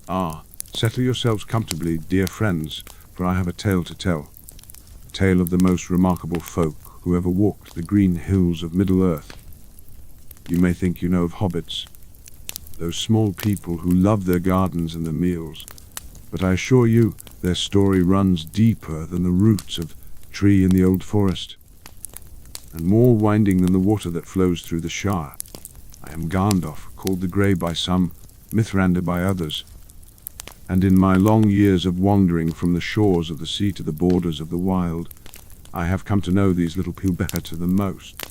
Ah, settle yourselves comfortably, dear friends, for I have a tale to tell. A tale of the most remarkable folk who ever walked the green hills of Middle-earth. You may think you know of hobbits, those small people who love their gardens and their meals, but I assure you their story runs deeper than the roots of a tree in the old forest, and more winding than the water that flows through the Shire. I am Gandalf, called the Grey by some, Mithrandir by others, and in my long years of wandering from the shores of the sea to the borders of the wild, I have come to know these little people better than most.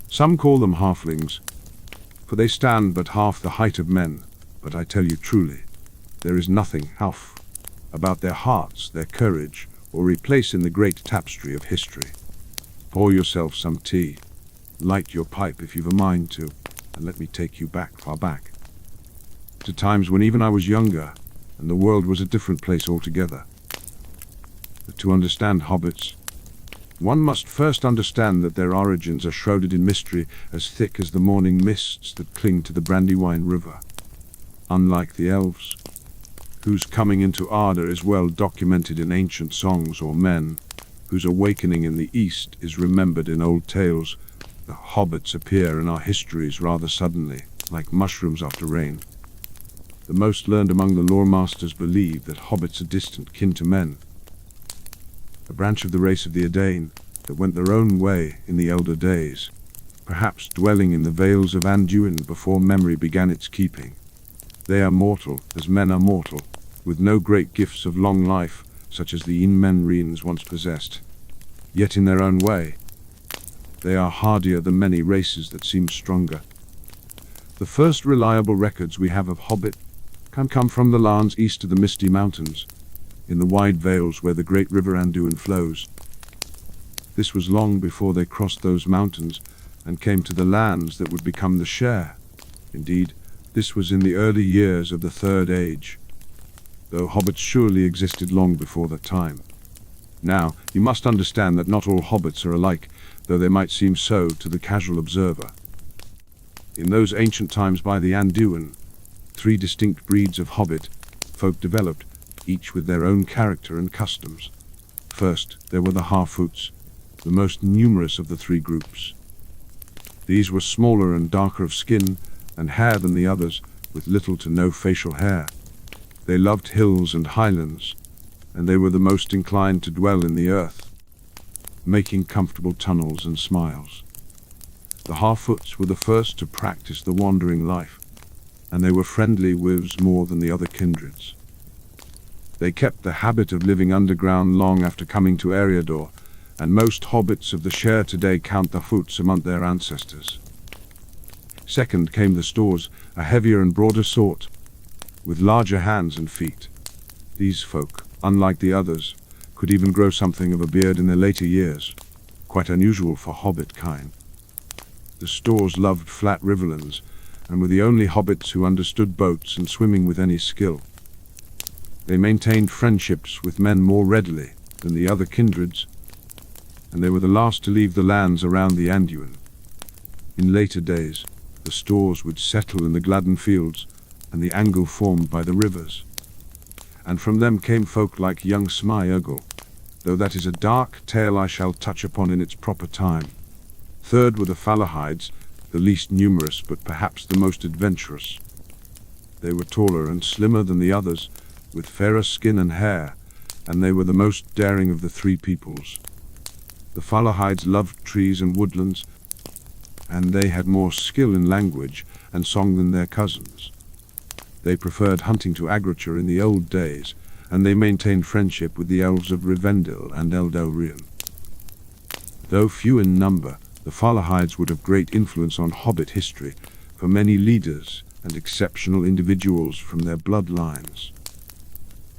Some call them halflings, for they stand but half the height of men, but I tell you truly, there is nothing half about their hearts, their courage, or place in the great tapestry of history. Pour yourself some tea, light your pipe if you've a mind to, and let me take you back, far back, to times when even I was younger, and the world was a different place altogether. But to understand hobbits, one must first understand that their origins are shrouded in mystery as thick as the morning mists that cling to the Brandywine River. Unlike the elves, whose coming into ardor is well documented in ancient songs, or men, whose awakening in the East is remembered in old tales, the hobbits appear in our histories rather suddenly, like mushrooms after rain. The most learned among the lore masters believe that hobbits are distant kin to men, a branch of the race of the Edain that went their own way in the elder days, perhaps dwelling in the vales of Anduin before memory began its keeping. They are mortal, as men are mortal, with no great gifts of long life, such as the Inmenreans once possessed. Yet in their own way, they are hardier than many races that seem stronger. The first reliable records we have of hobbit can come from the lands east of the Misty Mountains, in the wide vales where the great river Anduin flows. This was long before they crossed those mountains and came to the lands that would become the Shire. Indeed, this was in the early years of the Third Age, though hobbits surely existed long before that time. Now, you must understand that not all hobbits are alike, though they might seem so to the casual observer. In those ancient times by the Anduin, 3 distinct breeds of hobbit folk developed, each with their own character and customs. First, there were the Harfoots, the most numerous of the 3 groups. These were smaller and darker of skin and hair than the others, with little to no facial hair. They loved hills and highlands, and they were the most inclined to dwell in the earth, making comfortable tunnels and smiles. The Harfoots were the first to practice the wandering life, and they were friendly with more than the other kindreds. They kept the habit of living underground long after coming to Eriador, and most hobbits of the Shire today count the Harfoots among their ancestors. Second came the Stores, a heavier and broader sort, with larger hands and feet. These folk, unlike the others, could even grow something of a beard in their later years, quite unusual for hobbit kind. The Stores loved flat riverlands, and were the only hobbits who understood boats and swimming with any skill. They maintained friendships with men more readily than the other kindreds, and they were the last to leave the lands around the Anduin. In later days, the Stores would settle in the Gladden fields and the angle formed by the rivers, and from them came folk like young Smaug, though that is a dark tale I shall touch upon in its proper time. Third were the Falahides, the least numerous but perhaps the most adventurous. They were taller and slimmer than the others, with fairer skin and hair, and they were the most daring of the 3 peoples. The Falahides loved trees and woodlands, and they had more skill in language and song than their cousins. They preferred hunting to agriculture in the old days, and they maintained friendship with the elves of Rivendell and Eldorien. Though few in number, the Falahides would have great influence on hobbit history, for many leaders and exceptional individuals from their bloodlines.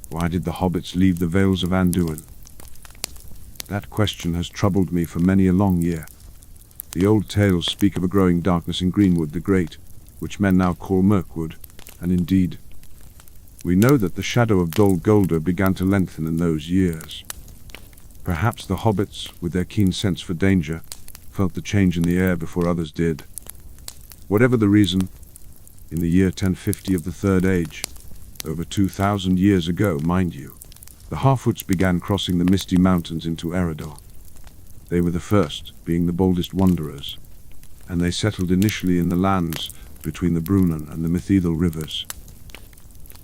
Why did the hobbits leave the vales of Anduin? That question has troubled me for many a long year. The old tales speak of a growing darkness in Greenwood the Great, which men now call Mirkwood, and indeed, we know that the shadow of Dol Guldur began to lengthen in those years. Perhaps the hobbits, with their keen sense for danger, felt the change in the air before others did. Whatever the reason, in the year 1050 of the Third Age, over 2,000 years ago, mind you, the Harfoots began crossing the misty mountains into Eredor. They were the first, being the boldest wanderers, and they settled initially in the lands between the Brunan and the Mithidal rivers.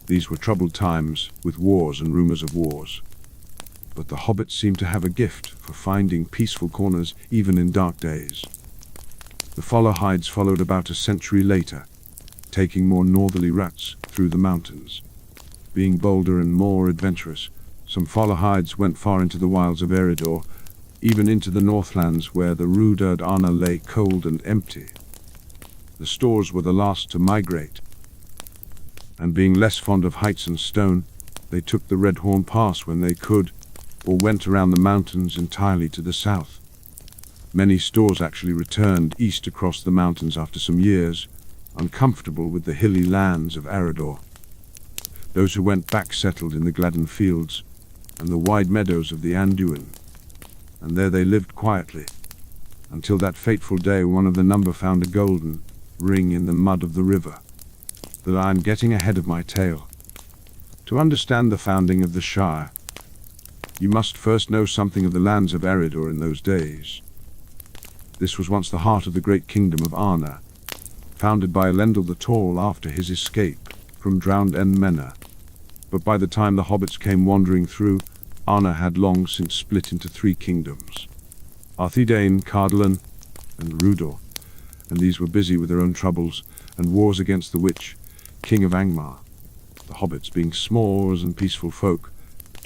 These were troubled times, with wars and rumors of wars. But the hobbits seemed to have a gift for finding peaceful corners even in dark days. The Fallowhides followed about a century later, taking more northerly routes through the mountains. Being bolder and more adventurous, some Fallowhides went far into the wilds of Eredor, even into the Northlands where the Rudurd Arna lay cold and empty. The Stores were the last to migrate, and being less fond of heights and stone, they took the Redhorn Pass when they could, or went around the mountains entirely to the south. Many Stores actually returned east across the mountains after some years, uncomfortable with the hilly lands of Eredor. Those who went back settled in the Gladden fields and the wide meadows of the Anduin, and there they lived quietly, until that fateful day one of the number found a golden ring in the mud of the river. That I am getting ahead of my tale. To understand the founding of the Shire, you must first know something of the lands of Eredor in those days. This was once the heart of the great kingdom of Arna, founded by Elendil the Tall after his escape from drowned Menna. But by the time the hobbits came wandering through, Arna had long since split into 3 kingdoms, Arthedain, Cardolan, and Rudor, and these were busy with their own troubles and wars against the Witch, King of Angmar. The hobbits, being small and peaceful folk,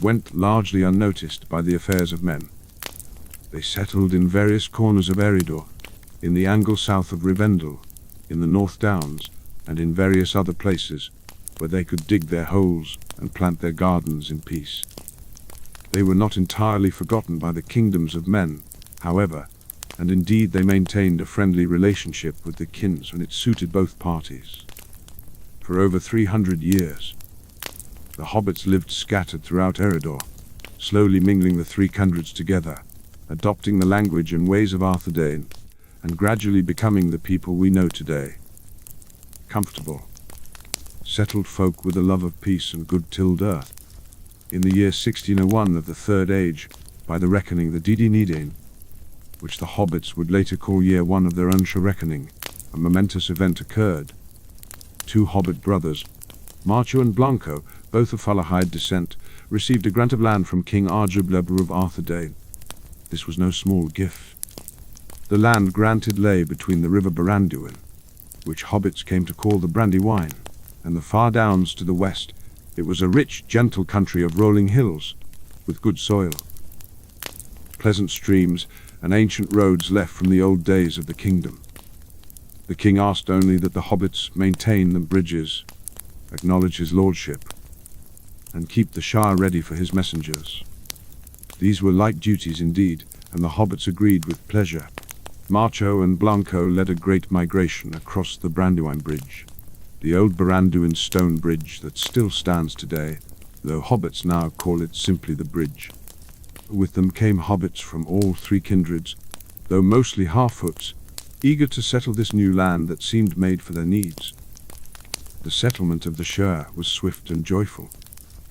went largely unnoticed by the affairs of men. They settled in various corners of Eredor, in the angle south of Rivendell, in the North Downs, and in various other places where they could dig their holes and plant their gardens in peace. They were not entirely forgotten by the kingdoms of men, however, and indeed they maintained a friendly relationship with the kins when it suited both parties. For over 300 years, the hobbits lived scattered throughout Eredor, slowly mingling the 3 kindreds together, adopting the language and ways of Arthedain, and gradually becoming the people we know today. Comfortable, settled folk with a love of peace and good tilled earth. In the year 1601 of the Third Age, by the reckoning the Didi Nidain, which the hobbits would later call year 1 of their own reckoning, a momentous event occurred. 2 hobbit brothers, Marcho and Blanco, both of Fallowhide descent, received a grant of land from King Arjubleber of Arthedain. This was no small gift. The land granted lay between the river Baranduin, which hobbits came to call the Brandywine, and the far downs to the west. It was a rich, gentle country of rolling hills, with good soil, pleasant streams, and ancient roads left from the old days of the kingdom. The king asked only that the hobbits maintain the bridges, acknowledge his lordship, and keep the Shire ready for his messengers. These were light duties indeed, and the hobbits agreed with pleasure. Marcho and Blanco led a great migration across the Brandywine Bridge, the old Baranduin stone bridge that still stands today, though hobbits now call it simply the bridge. With them came hobbits from all 3 kindreds, though mostly Harfoots, eager to settle this new land that seemed made for their needs. The settlement of the Shire was swift and joyful.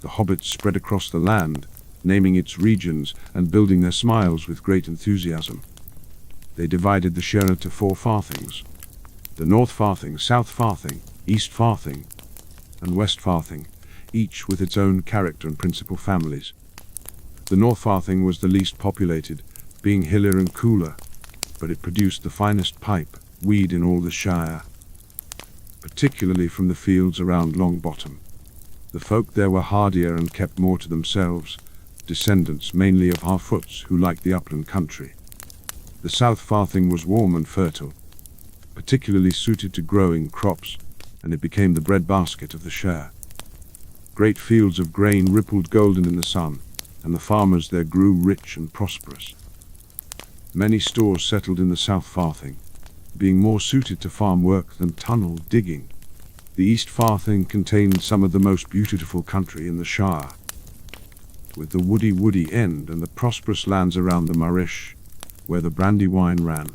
The hobbits spread across the land, naming its regions and building their smiles with great enthusiasm. They divided the Shire into 4 farthings: the North Farthing, South Farthing, East Farthing, and West Farthing, each with its own character and principal families. The North Farthing was the least populated, being hillier and cooler, but it produced the finest pipe, weed in all the Shire, particularly from the fields around Longbottom. The folk there were hardier and kept more to themselves, descendants mainly of Harfoots who liked the upland country. The South Farthing was warm and fertile, particularly suited to growing crops, and it became the breadbasket of the Shire. Great fields of grain rippled golden in the sun, and the farmers there grew rich and prosperous. Many stores settled in the South Farthing, being more suited to farm work than tunnel digging. The East Farthing contained some of the most beautiful country in the Shire, with the woody end and the prosperous lands around the Marish, where the Brandywine ran.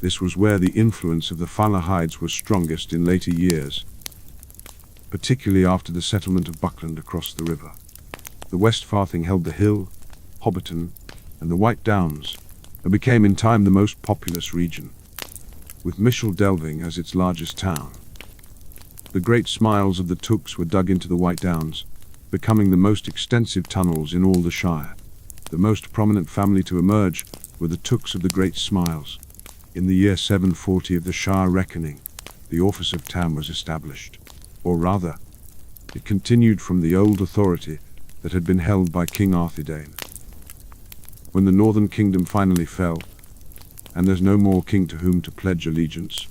This was where the influence of the Fallowhides was strongest in later years, particularly after the settlement of Buckland across the river. The West Farthing held the Hill, Hobbiton, and the White Downs, and became in time the most populous region, with Mishal Delving as its largest town. The great smiles of the Tooks were dug into the White Downs, becoming the most extensive tunnels in all the Shire. The most prominent family to emerge were the Tooks of the Great Smiles. In the year 740 of the Shire reckoning, the office of Tam was established, or rather, it continued from the old authority that had been held by King Arthurdane. When the Northern Kingdom finally fell, and there's no more king to whom to pledge allegiance,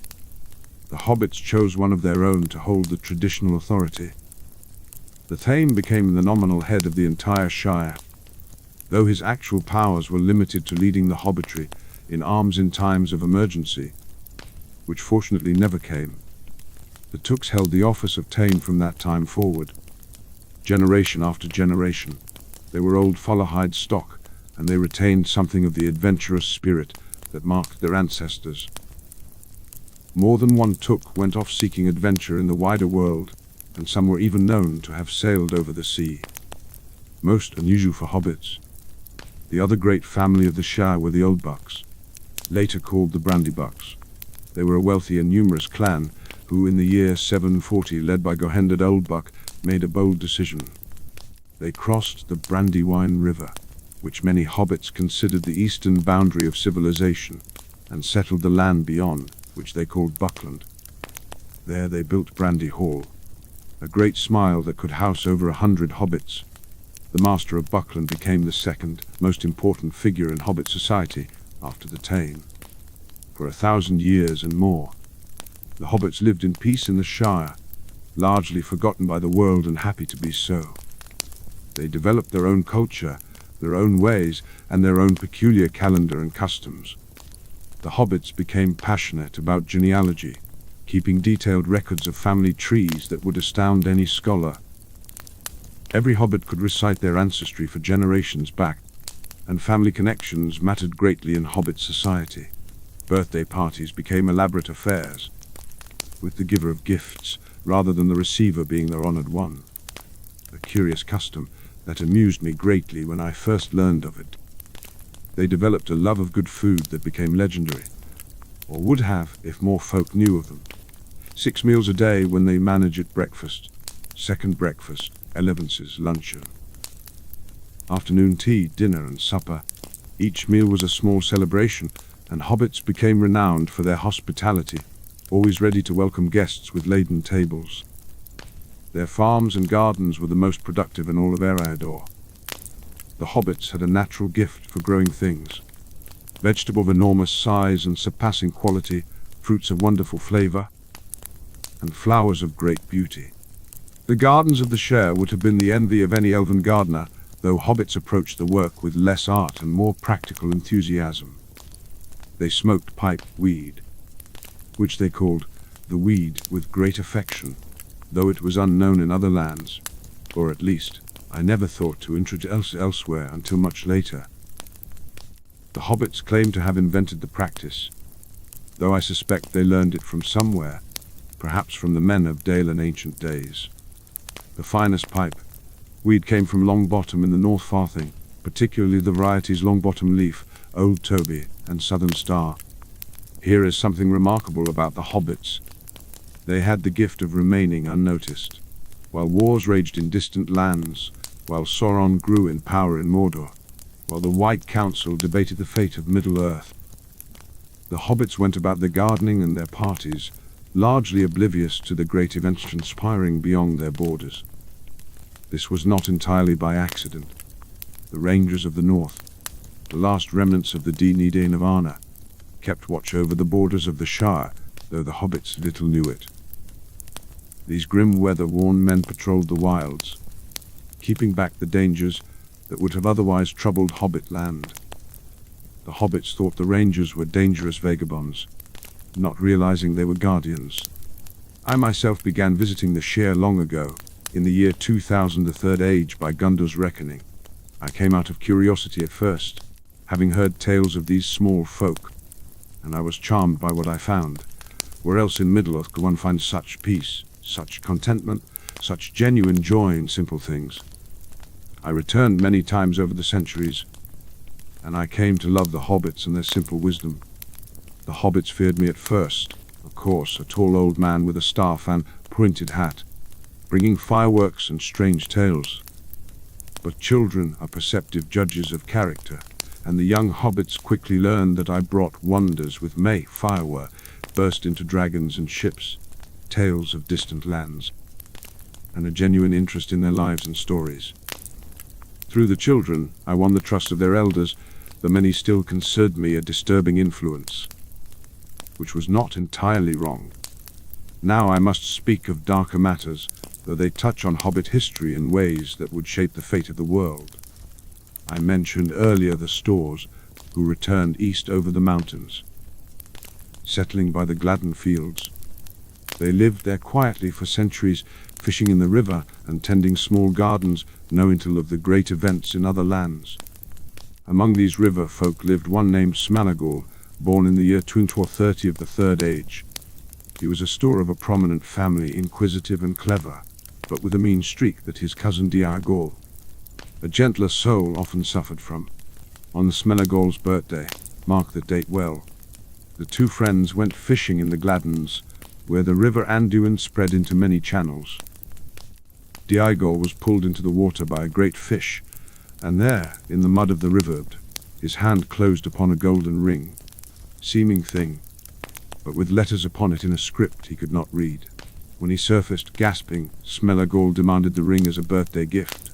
the Hobbits chose one of their own to hold the traditional authority. The Thane became the nominal head of the entire Shire, though his actual powers were limited to leading the Hobbitry in arms in times of emergency, which fortunately never came. The Tooks held the office of Thane from that time forward. Generation after generation, they were old Follahide stock, and they retained something of the adventurous spirit that marked their ancestors. More than one Took went off seeking adventure in the wider world, and some were even known to have sailed over the sea. Most unusual for hobbits, the other great family of the Shire were the Oldbucks, later called the Brandybucks. They were a wealthy and numerous clan who, in the year 740, led by Gohendred Oldbuck, made a bold decision. They crossed the Brandywine River, which many hobbits considered the eastern boundary of civilization, and settled the land beyond, which they called Buckland. There they built Brandy Hall, a great smile that could house over 100 hobbits. The Master of Buckland became the second most important figure in hobbit society after the Thane. For 1,000 years and more, the hobbits lived in peace in the Shire, largely forgotten by the world and happy to be so. They developed their own culture, their own ways, and their own peculiar calendar and customs. The hobbits became passionate about genealogy, keeping detailed records of family trees that would astound any scholar. Every hobbit could recite their ancestry for generations back, and family connections mattered greatly in hobbit society. Birthday parties became elaborate affairs, with the giver of gifts rather than the receiver being the honored one. A curious custom that amused me greatly when I first learned of it. They developed a love of good food that became legendary, or would have if more folk knew of them. 6 meals a day when they manage at breakfast, second breakfast, elevenses, luncheon, afternoon tea, dinner and supper. Each meal was a small celebration, and hobbits became renowned for their hospitality, always ready to welcome guests with laden tables. Their farms and gardens were the most productive in all of Eredor. The hobbits had a natural gift for growing things, vegetables of enormous size and surpassing quality, fruits of wonderful flavor, and flowers of great beauty. The gardens of the Shire would have been the envy of any elven gardener, though hobbits approached the work with less art and more practical enthusiasm. They smoked pipe weed, which they called the weed, with great affection, though it was unknown in other lands, or at least I never thought to introduce elsewhere until much later. The hobbits claim to have invented the practice, though I suspect they learned it from somewhere, perhaps from the men of Dale in ancient days. The finest pipe weed came from Longbottom in the North Farthing, particularly the varieties Longbottom Leaf, Old Toby, and Southern Star. Here is something remarkable about the hobbits. They had the gift of remaining unnoticed. While wars raged in distant lands, while Sauron grew in power in Mordor, while the White Council debated the fate of Middle-earth, the hobbits went about their gardening and their parties, largely oblivious to the great events transpiring beyond their borders. This was not entirely by accident. The Rangers of the North, the last remnants of the Dine of Arna, kept watch over the borders of the Shire, though the hobbits little knew it. These grim weather-worn men patrolled the wilds, keeping back the dangers that would have otherwise troubled Hobbit land. The hobbits thought the Rangers were dangerous vagabonds, not realizing they were guardians. I myself began visiting the Shire long ago, in the year 2000, the Third Age by Gundur's reckoning. I came out of curiosity at first, having heard tales of these small folk, and I was charmed by what I found. Where else in Middle-earth could one find such peace, such contentment, such genuine joy in simple things. I returned many times over the centuries, and I came to love the hobbits and their simple wisdom. The hobbits feared me at first, of course, a tall old man with a staff and pointed hat, bringing fireworks and strange tales. But children are perceptive judges of character, and the young hobbits quickly learned that I brought wonders with me, firework, burst into dragons and ships, tales of distant lands, and a genuine interest in their lives and stories. Through the children, I won the trust of their elders, though many still considered me a disturbing influence, which was not entirely wrong. Now I must speak of darker matters, though they touch on hobbit history in ways that would shape the fate of the world. I mentioned earlier the Stores, who returned east over the mountains, settling by the Gladden fields. They lived there quietly for centuries, fishing in the river and tending small gardens, knowing little of the great events in other lands. Among these river folk lived one named Smaugall, born in the year 1230 of the Third Age. He was a Store of a prominent family, inquisitive and clever, but with a mean streak that his cousin Diargol, a gentler soul, often suffered from. On Smaugall's birthday, mark the date well, the two friends went fishing in the Gladdens, where the river Anduin spread into many channels. Diargol was pulled into the water by a great fish, and there, in the mud of the river, his hand closed upon a golden ring, seeming thing, but with letters upon it in a script he could not read. When he surfaced, gasping, Smaugall demanded the ring as a birthday gift.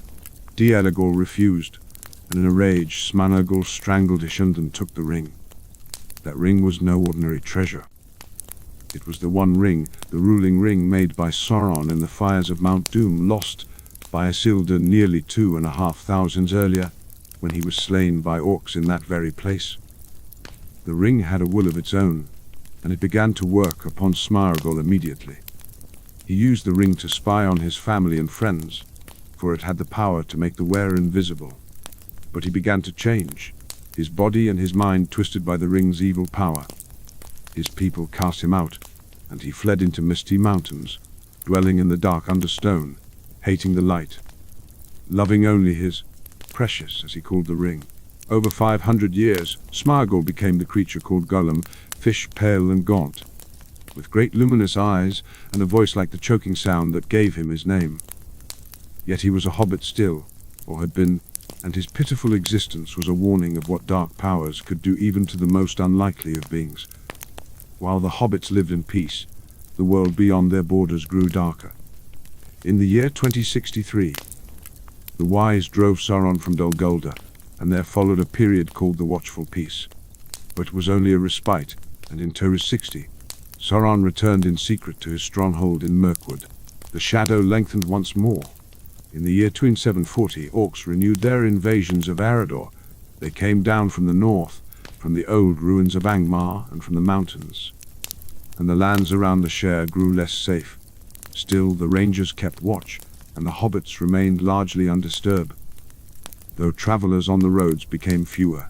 Diargol refused, and in a rage Smaugall strangled Ishund and took the ring. That ring was no ordinary treasure. It was the one ring, the ruling ring made by Sauron in the fires of Mount Doom, lost by Isildur nearly 2,500 earlier, when he was slain by orcs in that very place. The ring had a will of its own, and it began to work upon Smaugall immediately. He used the ring to spy on his family and friends, for it had the power to make the wearer invisible. But he began to change, his body and his mind twisted by the ring's evil power. His people cast him out, and he fled into misty mountains, dwelling in the dark under stone, hating the light, loving only his precious, as he called the ring. Over 500 years, Smaugall became the creature called Gollum, fish pale and gaunt, with great luminous eyes and a voice like the choking sound that gave him his name. Yet he was a hobbit still, or had been, and his pitiful existence was a warning of what dark powers could do even to the most unlikely of beings. While the hobbits lived in peace, the world beyond their borders grew darker. In the year 2063, the wise drove Sauron from Dol Guldur, and there followed a period called the Watchful Peace. But it was only a respite, and in Torres 60, Sauron returned in secret to his stronghold in Mirkwood. The shadow lengthened once more. In the year 2740, orcs renewed their invasions of Eredor. They came down from the north, from the old ruins of Angmar and from the mountains, and the lands around the Shire grew less safe. Still, the rangers kept watch, and the hobbits remained largely undisturbed, though travelers on the roads became fewer,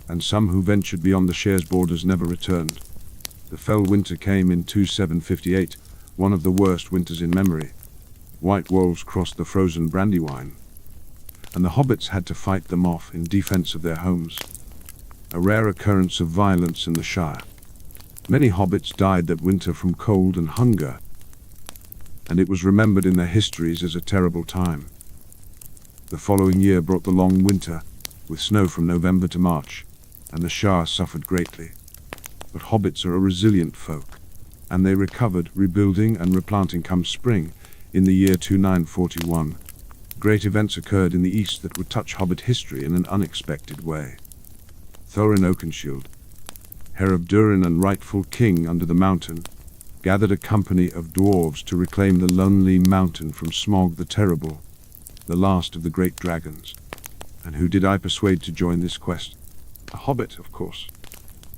and some who ventured beyond the Shire's borders never returned. The fell winter came in 2758, one of the worst winters in memory. White wolves crossed the frozen Brandywine, and the hobbits had to fight them off in defense of their homes, a rare occurrence of violence in the Shire. Many hobbits died that winter from cold and hunger, and it was remembered in their histories as a terrible time. The following year brought the long winter, with snow from November to March, and the Shire suffered greatly. But hobbits are a resilient folk, and they recovered, rebuilding and replanting come spring. In the year 2941, great events occurred in the east that would touch hobbit history in an unexpected way. Thorin Oakenshield, Heir of Durin and rightful king under the mountain, gathered a company of dwarves to reclaim the lonely mountain from Smaug the Terrible, the last of the great dragons. And who did I persuade to join this quest? A hobbit, of course.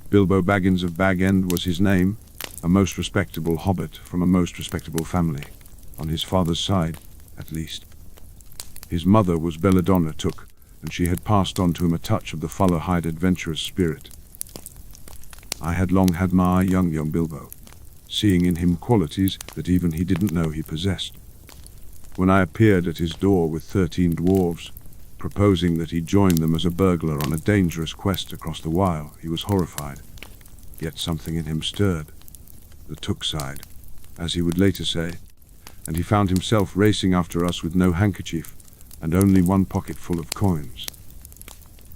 Bilbo Baggins of Bag End was his name, a most respectable hobbit from a most respectable family, on his father's side, at least. His mother was Belladonna Took, and she had passed on to him a touch of the Fallowhide adventurous spirit. I had long had my young Bilbo, seeing in him qualities that even he didn't know he possessed. When I appeared at his door with 13 dwarves, proposing that he join them as a burglar on a dangerous quest across the Wile, he was horrified. Yet something in him stirred. The took side, as he would later say, and he found himself racing after us with no handkerchief and only one pocket full of coins.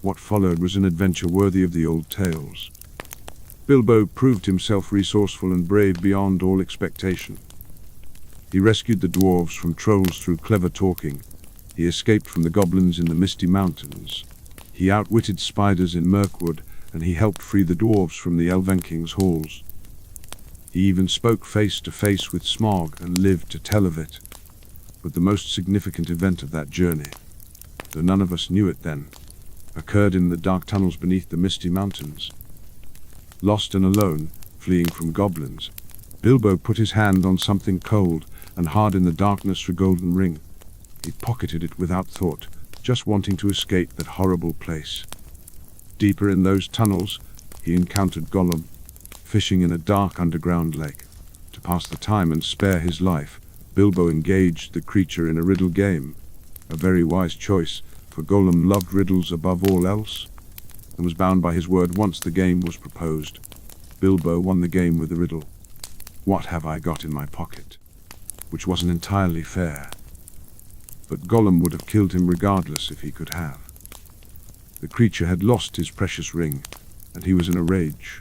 What followed was an adventure worthy of the old tales. Bilbo proved himself resourceful and brave beyond all expectation. He rescued the dwarves from trolls through clever talking. He escaped from the goblins in the Misty Mountains. He outwitted spiders in Mirkwood, and he helped free the dwarves from the Elven King's halls. He even spoke face to face with Smaug and lived to tell of it. But the most significant event of that journey, though none of us knew it then, occurred in the dark tunnels beneath the Misty Mountains. Lost and alone, fleeing from goblins, Bilbo put his hand on something cold and hard in the darkness, a golden ring. He pocketed it without thought, just wanting to escape that horrible place. Deeper in those tunnels, he encountered Gollum, fishing in a dark underground lake. To pass the time and spare his life, Bilbo engaged the creature in a riddle game. A very wise choice, for Gollum loved riddles above all else, and was bound by his word once the game was proposed. Bilbo won the game with the riddle, "What have I got in my pocket?" which wasn't entirely fair. But Gollum would have killed him regardless if he could have. The creature had lost his precious ring, and he was in a rage.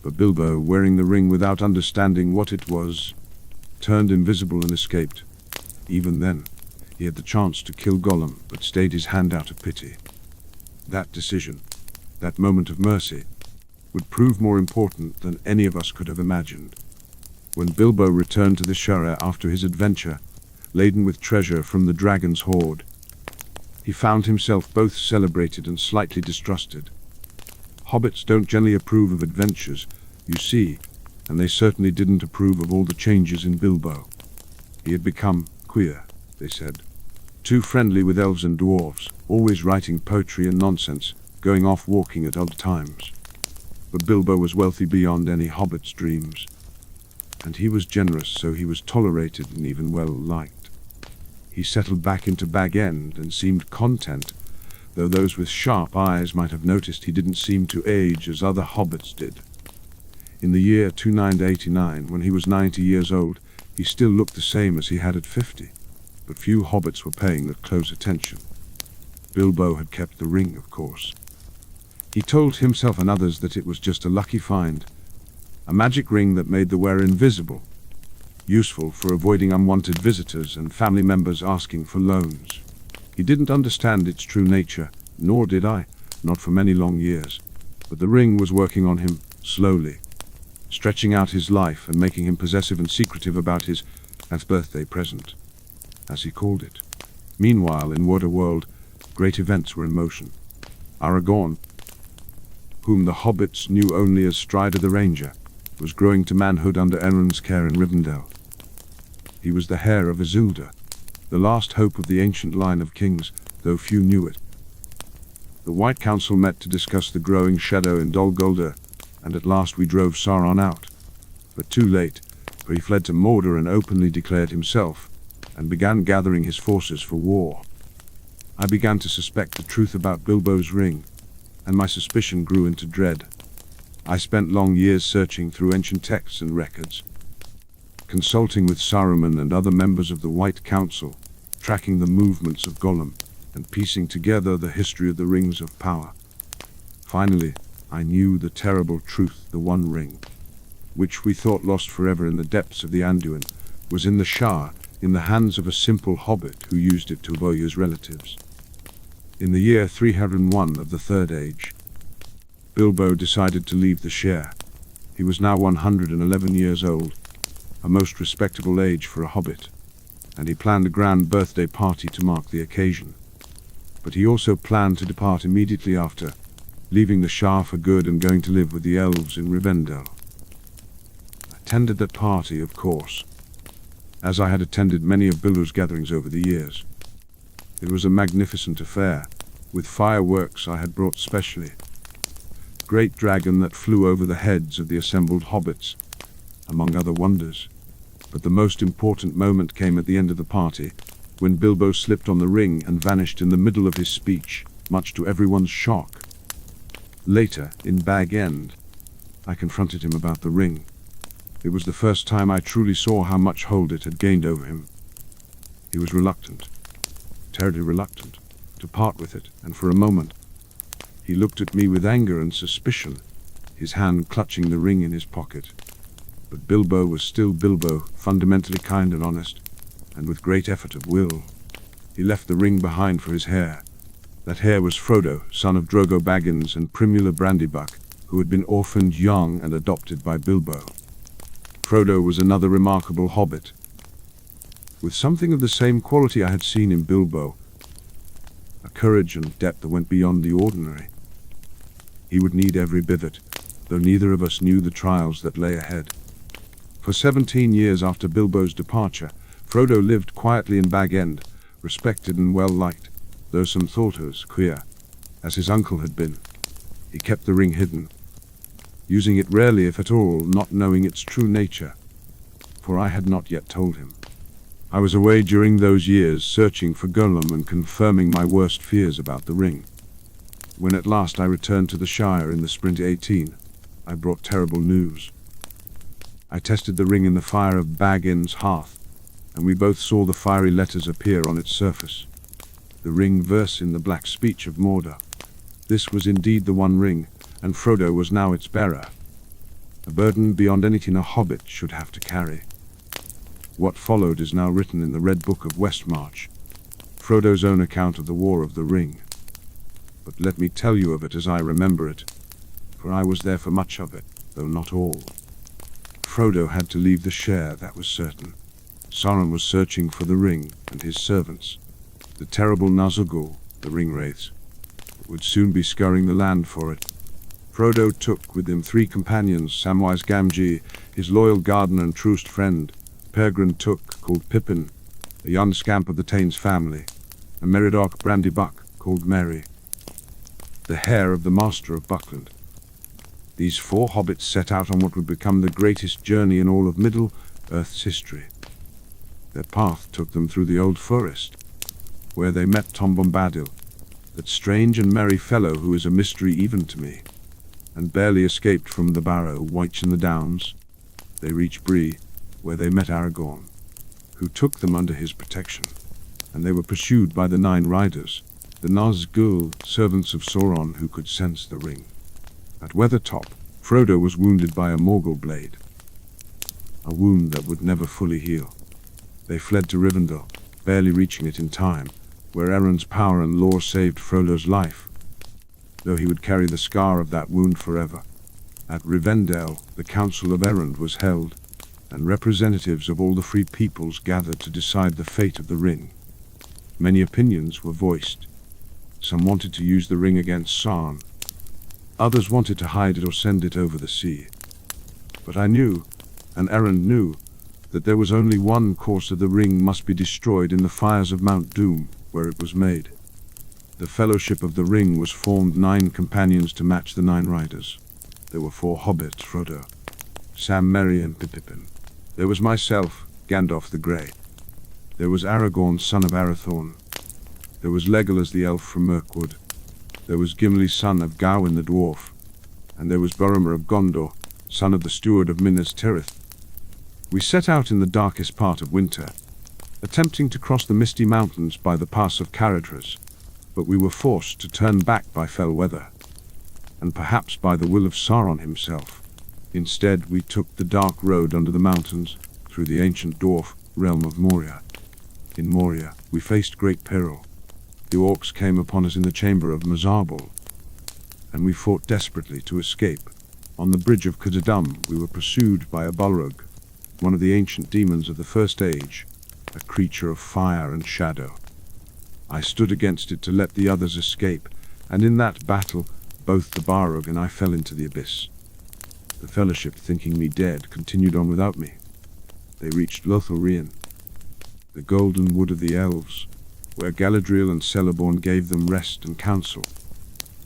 But Bilbo, wearing the ring without understanding what it was, turned invisible and escaped. Even then, he had the chance to kill Gollum, but stayed his hand out of pity. That decision, that moment of mercy, would prove more important than any of us could have imagined. When Bilbo returned to the Shire after his adventure, laden with treasure from the dragon's hoard, he found himself both celebrated and slightly distrusted. Hobbits don't generally approve of adventures, you see, and they certainly didn't approve of all the changes in Bilbo. He had become queer, they said. Too friendly with elves and dwarves, always writing poetry and nonsense, going off walking at odd times. But Bilbo was wealthy beyond any hobbit's dreams. And he was generous, so he was tolerated and even well liked. He settled back into Bag End and seemed content, though those with sharp eyes might have noticed he didn't seem to age as other hobbits did. In the year 2989, when he was 90 years old, he still looked the same as he had at 50, but few hobbits were paying that close attention. Bilbo had kept the ring, of course. He told himself and others that it was just a lucky find, a magic ring that made the wearer invisible, useful for avoiding unwanted visitors and family members asking for loans. He didn't understand its true nature, nor did I, not for many long years, but the ring was working on him, slowly, stretching out his life and making him possessive and secretive about his birthday present, as he called it. Meanwhile, in Waterworld, great events were in motion. Aragorn, whom the hobbits knew only as Strider the Ranger, was growing to manhood under Elrond's care in Rivendell. He was the heir of Isildur, the last hope of the ancient line of kings, though few knew it. The White Council met to discuss the growing shadow in Dol Guldur, and at last we drove Sauron out. But too late, for he fled to Mordor and openly declared himself, and began gathering his forces for war. I began to suspect the truth about Bilbo's ring, and my suspicion grew into dread. I spent long years searching through ancient texts and records, consulting with Saruman and other members of the White Council, tracking the movements of Gollum, and piecing together the history of the Rings of Power. Finally, I knew the terrible truth. The One Ring, which we thought lost forever in the depths of the Anduin, was in the Shire, in the hands of a simple hobbit who used it to avoid his relatives. In the year 301 of the Third Age, Bilbo decided to leave the Shire. He was now 111 years old, a most respectable age for a hobbit, and he planned a grand birthday party to mark the occasion. But he also planned to depart immediately after, leaving the Shire for good and going to live with the elves in Rivendell. I attended that party, of course, as I had attended many of Bilbo's gatherings over the years. It was a magnificent affair, with fireworks I had brought specially, great dragon that flew over the heads of the assembled hobbits, among other wonders. But the most important moment came at the end of the party, when Bilbo slipped on the ring and vanished in the middle of his speech, much to everyone's shock. Later, in Bag End, I confronted him about the ring. It was the first time I truly saw how much hold it had gained over him. He was reluctant, terribly reluctant, to part with it, and for a moment he looked at me with anger and suspicion, his hand clutching the ring in his pocket. But Bilbo was still Bilbo, fundamentally kind and honest, and with great effort of will. He left the ring behind for his heir. That heir was Frodo, son of Drogo Baggins and Primula Brandybuck, who had been orphaned young and adopted by Bilbo. Frodo was another remarkable hobbit, with something of the same quality I had seen in Bilbo, a courage and depth that went beyond the ordinary. He would need every bit of it, though neither of us knew the trials that lay ahead. For 17 years after Bilbo's departure, Frodo lived quietly in Bag End, respected and well-liked, though some thought her as queer, as his uncle had been. He kept the ring hidden, using it rarely if at all, not knowing its true nature, for I had not yet told him. I was away during those years searching for Gollum and confirming my worst fears about the ring. When at last I returned to the Shire in the spring 18, I brought terrible news. I tested the ring in the fire of Bag End's hearth, and we both saw the fiery letters appear on its surface. The ring verse in the black speech of Mordor. This was indeed the One Ring, and Frodo was now its bearer. A burden beyond anything a hobbit should have to carry. What followed is now written in the Red Book of Westmarch, Frodo's own account of the War of the Ring. But let me tell you of it as I remember it, for I was there for much of it, though not all. Frodo had to leave the Shire, that was certain. Sauron was searching for the ring and his servants. The terrible Nazgul, the Ringwraiths, would soon be scouring the land for it. Frodo took with him 3 companions, Samwise Gamgee, his loyal gardener and truest friend, Peregrine Took, called Pippin, a young scamp of the Thanes family, and Meriadoc Brandybuck, called Merry, the heir of the Master of Buckland. These 4 hobbits set out on what would become the greatest journey in all of Middle-earth's history. Their path took them through the Old Forest, where they met Tom Bombadil, that strange and merry fellow who is a mystery even to me, and barely escaped from the Barrow Wights in the Downs. They reached Bree, where they met Aragorn, who took them under his protection, and they were pursued by the 9 riders, the Nazgul, servants of Sauron who could sense the ring. At Weathertop, Frodo was wounded by a Morgul blade, a wound that would never fully heal. They fled to Rivendell, barely reaching it in time, where Elrond's power and lore saved Frodo's life, though he would carry the scar of that wound forever. At Rivendell, the Council of Elrond was held, and representatives of all the free peoples gathered to decide the fate of the ring. Many opinions were voiced. Some wanted to use the ring against Sauron. Others wanted to hide it or send it over the sea. But I knew, and Elrond knew, that there was only one course of the ring must be destroyed in the fires of Mount Doom, where it was made. The Fellowship of the Ring was formed 9 companions to match the 9 riders. There were 4 hobbits, Frodo, Sam, Merry and Pippin. There was myself, Gandalf the Grey. There was Aragorn, son of Arathorn. There was Legolas the elf from Mirkwood. There was Gimli, son of Gawain the dwarf. And there was Boromir of Gondor, son of the steward of Minas Tirith. We set out in the darkest part of winter, attempting to cross the misty mountains by the pass of Caradhras, but we were forced to turn back by fell weather, and perhaps by the will of Sauron himself. Instead, we took the dark road under the mountains, through the ancient dwarf realm of Moria. In Moria, we faced great peril. The orcs came upon us in the chamber of Mazarbul, and we fought desperately to escape. On the bridge of Khazad-dûm, we were pursued by a Balrog, one of the ancient demons of the First Age, a creature of fire and shadow. I stood against it to let the others escape, and in that battle, both the Balrog and I fell into the abyss. The Fellowship, thinking me dead, continued on without me. They reached Lothlorien, the golden wood of the elves, where Galadriel and Celeborn gave them rest and counsel.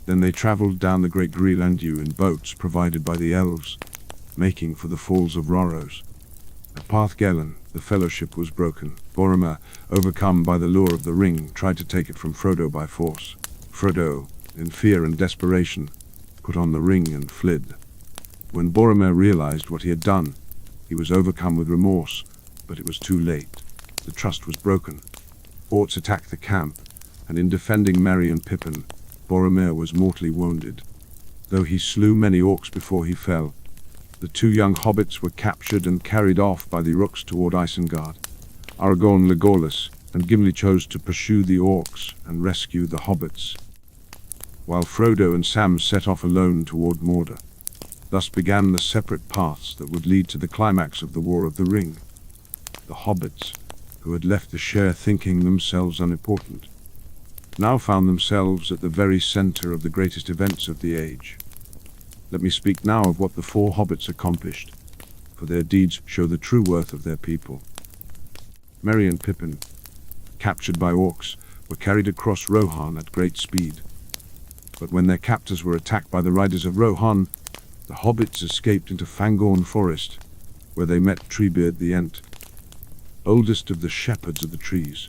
Then they travelled down the great Greenlandu in boats provided by the elves, making for the falls of Rhoros. At Galen, the fellowship was broken. Boromir, overcome by the lure of the ring, tried to take it from Frodo by force. Frodo, in fear and desperation, put on the ring and fled. When Boromir realized what he had done, he was overcome with remorse, but it was too late. The trust was broken. Orcs attacked the camp, and in defending Merry and Pippin, Boromir was mortally wounded. Though he slew many orcs before he fell, the two young hobbits were captured and carried off by the Rooks toward Isengard. Aragorn, Legolas, and Gimli chose to pursue the orcs and rescue the hobbits, while Frodo and Sam set off alone toward Mordor. Thus began the separate paths that would lead to the climax of the War of the Ring. The hobbits, who had left the Shire thinking themselves unimportant, now found themselves at the very center of the greatest events of the age. Let me speak now of what the four hobbits accomplished, for their deeds show the true worth of their people. Merry and Pippin, captured by orcs, were carried across Rohan at great speed. But when their captors were attacked by the riders of Rohan, the hobbits escaped into Fangorn Forest, where they met Treebeard the Ent, oldest of the shepherds of the trees.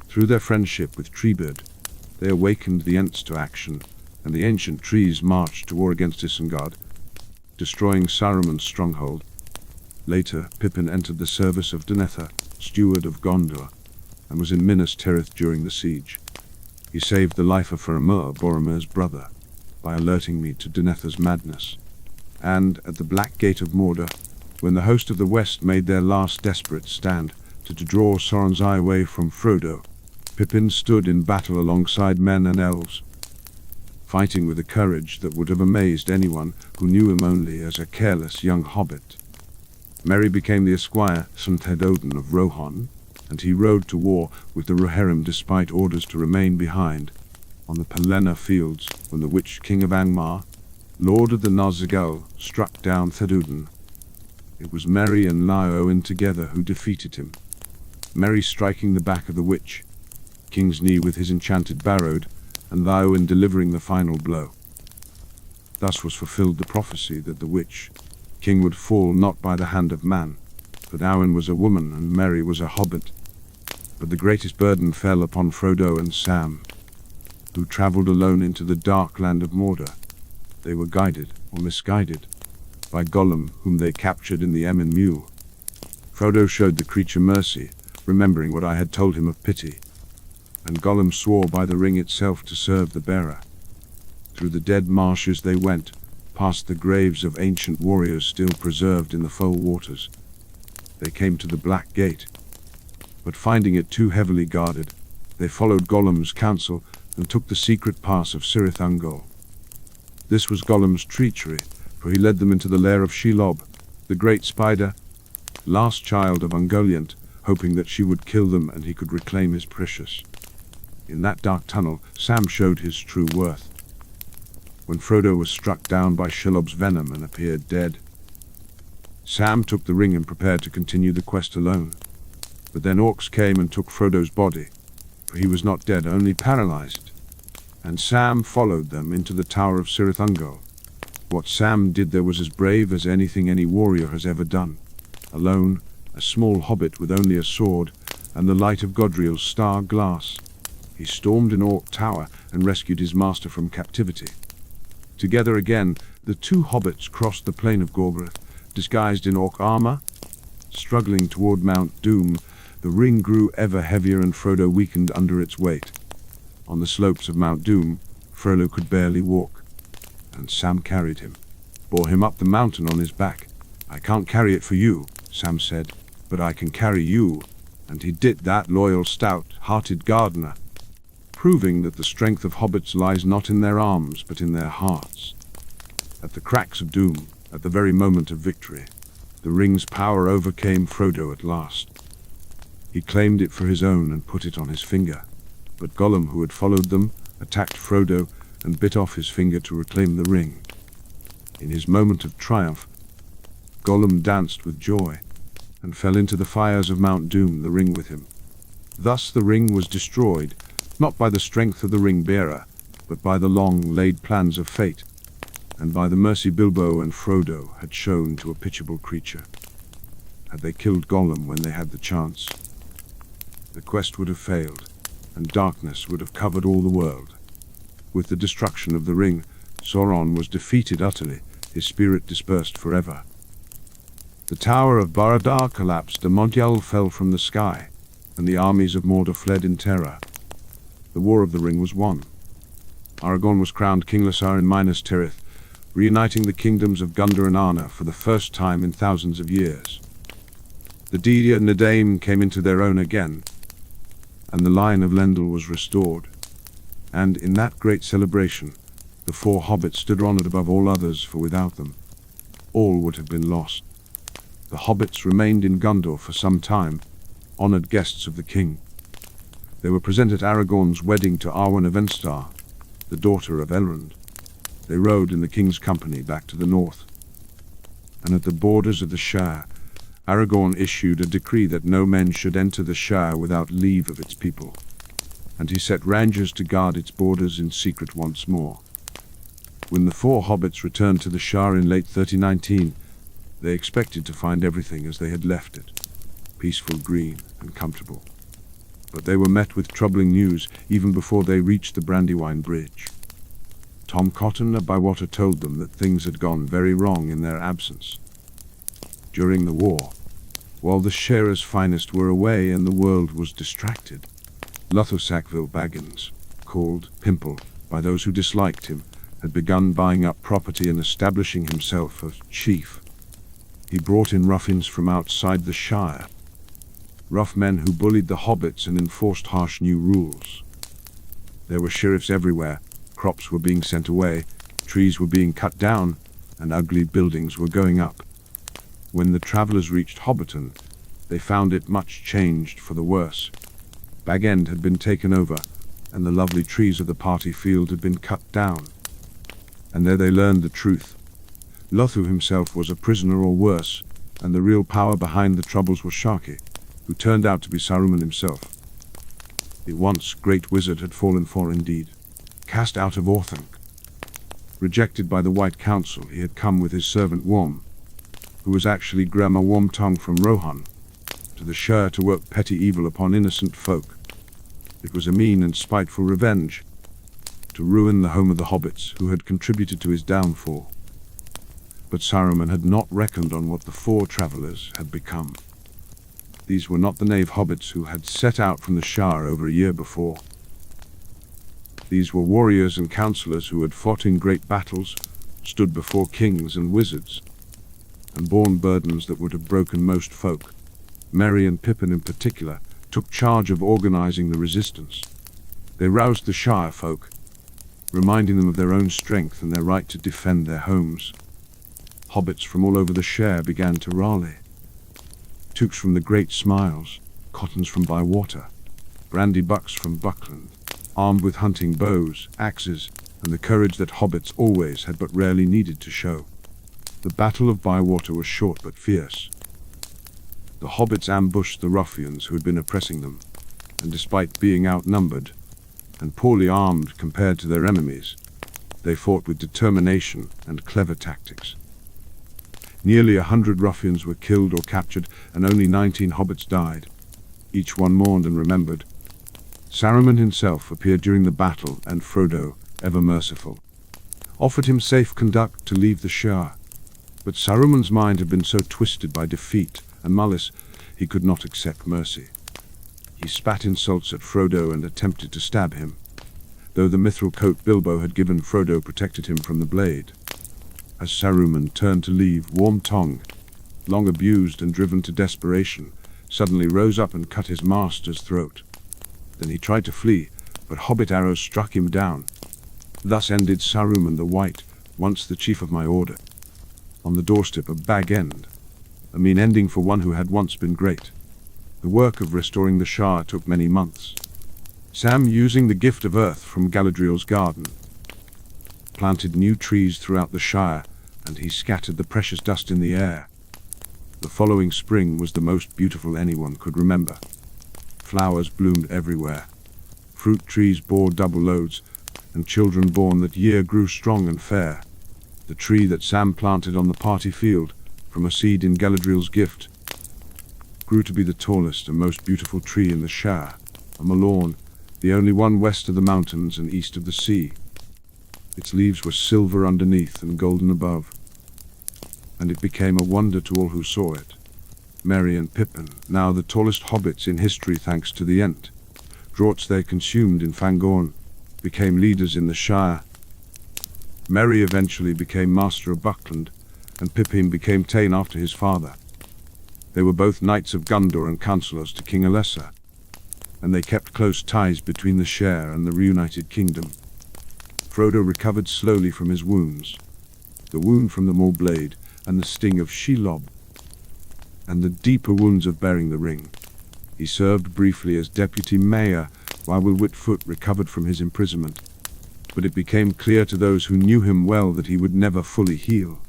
Through their friendship with Treebeard, they awakened the Ents to action, and the ancient trees marched to war against Isengard, destroying Saruman's stronghold. Later, Pippin entered the service of Denethor, steward of Gondor, and was in Minas Tirith during the siege. He saved the life of Faramir, Boromir's brother, by alerting me to Denethor's madness. And, at the Black Gate of Mordor, when the host of the West made their last desperate stand to draw Sauron's eye away from Frodo, Pippin stood in battle alongside men and elves, fighting with a courage that would have amazed anyone who knew him only as a careless young hobbit. Merry became the esquire St. Theoden of Rohan, and he rode to war with the Rohirrim despite orders to remain behind on the Pelennor fields when the Witch King of Angmar, Lord of the Nazgul, struck down Theoden. It was Merry and Liowen together who defeated him, Merry striking the back of the Witch King's knee with his enchanted barrow, and Liowen delivering the final blow. Thus was fulfilled the prophecy that the Witch King would fall not by the hand of man, but Arwen was a woman and Merry was a hobbit. But the greatest burden fell upon Frodo and Sam, who travelled alone into the dark land of Mordor. They were guided, or misguided, by Gollum, whom they captured in the Emyn Muil. Frodo showed the creature mercy, remembering what I had told him of pity, and Gollum swore by the ring itself to serve the bearer. Through the dead marshes they went, past the graves of ancient warriors still preserved in the foul waters. They came to the Black Gate, but finding it too heavily guarded, they followed Gollum's counsel and took the secret pass of Cirith Ungol. This was Gollum's treachery, for he led them into the lair of Shelob, the great spider, last child of Ungoliant, hoping that she would kill them and he could reclaim his precious. In that dark tunnel, Sam showed his true worth, when Frodo was struck down by Shelob's venom and appeared dead. Sam took the ring and prepared to continue the quest alone. But then orcs came and took Frodo's body, for he was not dead, only paralyzed, and Sam followed them into the Tower of Cirith Ungol. What Sam did there was as brave as anything any warrior has ever done. Alone, a small hobbit with only a sword and the light of Godriel's star glass, he stormed an orc tower and rescued his master from captivity. Together again, the two hobbits crossed the plain of Gorbereth, disguised in orc armor. Struggling toward Mount Doom, the ring grew ever heavier and Frodo weakened under its weight. On the slopes of Mount Doom, Frodo could barely walk, and Sam carried him, bore him up the mountain on his back. "I can't carry it for you," Sam said, "but I can carry you." And he did that, loyal, stout-hearted gardener, proving that the strength of hobbits lies not in their arms, but in their hearts. At the cracks of doom, at the very moment of victory, the ring's power overcame Frodo at last. He claimed it for his own and put it on his finger, but Gollum, who had followed them, attacked Frodo and bit off his finger to reclaim the ring. In his moment of triumph, Gollum danced with joy and fell into the fires of Mount Doom, the ring with him. Thus the ring was destroyed, not by the strength of the ring-bearer, but by the long-laid plans of fate, and by the mercy Bilbo and Frodo had shown to a pitiable creature. had they killed Gollum when they had the chance. The quest would have failed, and darkness would have covered all the world. With the destruction of the ring, Sauron was defeated utterly, his spirit dispersed forever. The Tower of Barad-dûr collapsed, the Mondial fell from the sky, and the armies of Mordor fled in terror. The War of the Ring was won. Aragorn was crowned King Lysar in Minas Tirith, reuniting the kingdoms of Gondor and Arnor for the first time in thousands of years. The Didi and Nadaim came into their own again, and the line of Lendil was restored. And in that great celebration, the four hobbits stood honored above all others, for without them, all would have been lost. The hobbits remained in Gondor for some time, honored guests of the king. They were present at Aragorn's wedding to Arwen of Enstar, the daughter of Elrond. They rode in the king's company back to the north. And at the borders of the Shire, Aragorn issued a decree that no men should enter the Shire without leave of its people, and he set rangers to guard its borders in secret once more. When the four hobbits returned to the Shire in late 3019, they expected to find everything as they had left it, peaceful, green, and comfortable. But they were met with troubling news even before they reached the Brandywine Bridge. Tom Cotton of Bywater told them that things had gone very wrong in their absence. During the war, while the Share's finest were away and the world was distracted, Lotho Sackville Baggins, called Pimple by those who disliked him, had begun buying up property and establishing himself as chief. He brought in ruffians from outside the Shire, rough men who bullied the hobbits and enforced harsh new rules. There were sheriffs everywhere, crops were being sent away, trees were being cut down, and ugly buildings were going up. When the travelers reached Hobbiton, they found it much changed for the worse. Bag End had been taken over, and the lovely trees of the party field had been cut down. And there they learned the truth. Lotho himself was a prisoner or worse, and the real power behind the troubles was Sharky, who turned out to be Saruman himself. The once great wizard had fallen for indeed. Cast out of Orthanc. Rejected by the White Council, he had come with his servant Worm, who was actually Grandma Wormtongue from Rohan, to the Shire to work petty evil upon innocent folk. It was a mean and spiteful revenge, to ruin the home of the hobbits who had contributed to his downfall. But Saruman had not reckoned on what the four travelers had become. These were not the knave hobbits who had set out from the Shire over a year before. These were warriors and counsellors who had fought in great battles, stood before kings and wizards, and borne burdens that would have broken most folk. Merry and Pippin in particular took charge of organizing the resistance. They roused the Shire folk, reminding them of their own strength and their right to defend their homes. Hobbits from all over the Shire began to rally. Tooks from the Great Smiles, Cottons from Bywater, Brandy Bucks from Buckland, armed with hunting bows, axes, and the courage that hobbits always had but rarely needed to show. The Battle of Bywater was short but fierce. The hobbits ambushed the ruffians who had been oppressing them, and despite being outnumbered and poorly armed compared to their enemies, they fought with determination and clever tactics. Nearly 100 ruffians were killed or captured, and only 19 hobbits died. Each one mourned and remembered. Saruman himself appeared during the battle, and Frodo, ever merciful, offered him safe conduct to leave the Shire. But Saruman's mind had been so twisted by defeat and malice, he could not accept mercy. He spat insults at Frodo and attempted to stab him, though the mithril coat Bilbo had given Frodo protected him from the blade. As Saruman turned to leave, Wormtongue, long abused and driven to desperation, suddenly rose up and cut his master's throat. Then he tried to flee, but hobbit arrows struck him down. Thus ended Saruman the White, once the chief of my order, on the doorstep of Bag End, a mean ending for one who had once been great. The work of restoring the Shire took many months. Sam, using the gift of earth from Galadriel's garden, planted new trees throughout the Shire, and he scattered the precious dust in the air. The following spring was the most beautiful anyone could remember. Flowers bloomed everywhere. Fruit trees bore double loads, and children born that year grew strong and fair. The tree that Sam planted on the party field, from a seed in Galadriel's gift, grew to be the tallest and most beautiful tree in the Shire, a mullein, the only one west of the mountains and east of the sea. Its leaves were silver underneath and golden above, and it became a wonder to all who saw it. Merry and Pippin, now the tallest hobbits in history thanks to the Ent, draughts they consumed in Fangorn, became leaders in the Shire. Merry eventually became master of Buckland, and Pippin became Thane after his father. They were both knights of Gondor and councillors to King Alessa, and they kept close ties between the Shire and the reunited kingdom. Frodo recovered slowly from his wounds, the wound from the maul blade and the sting of Shelob, and the deeper wounds of bearing the ring. He served briefly as deputy mayor while Will Whitfoot recovered from his imprisonment, but it became clear to those who knew him well that he would never fully heal.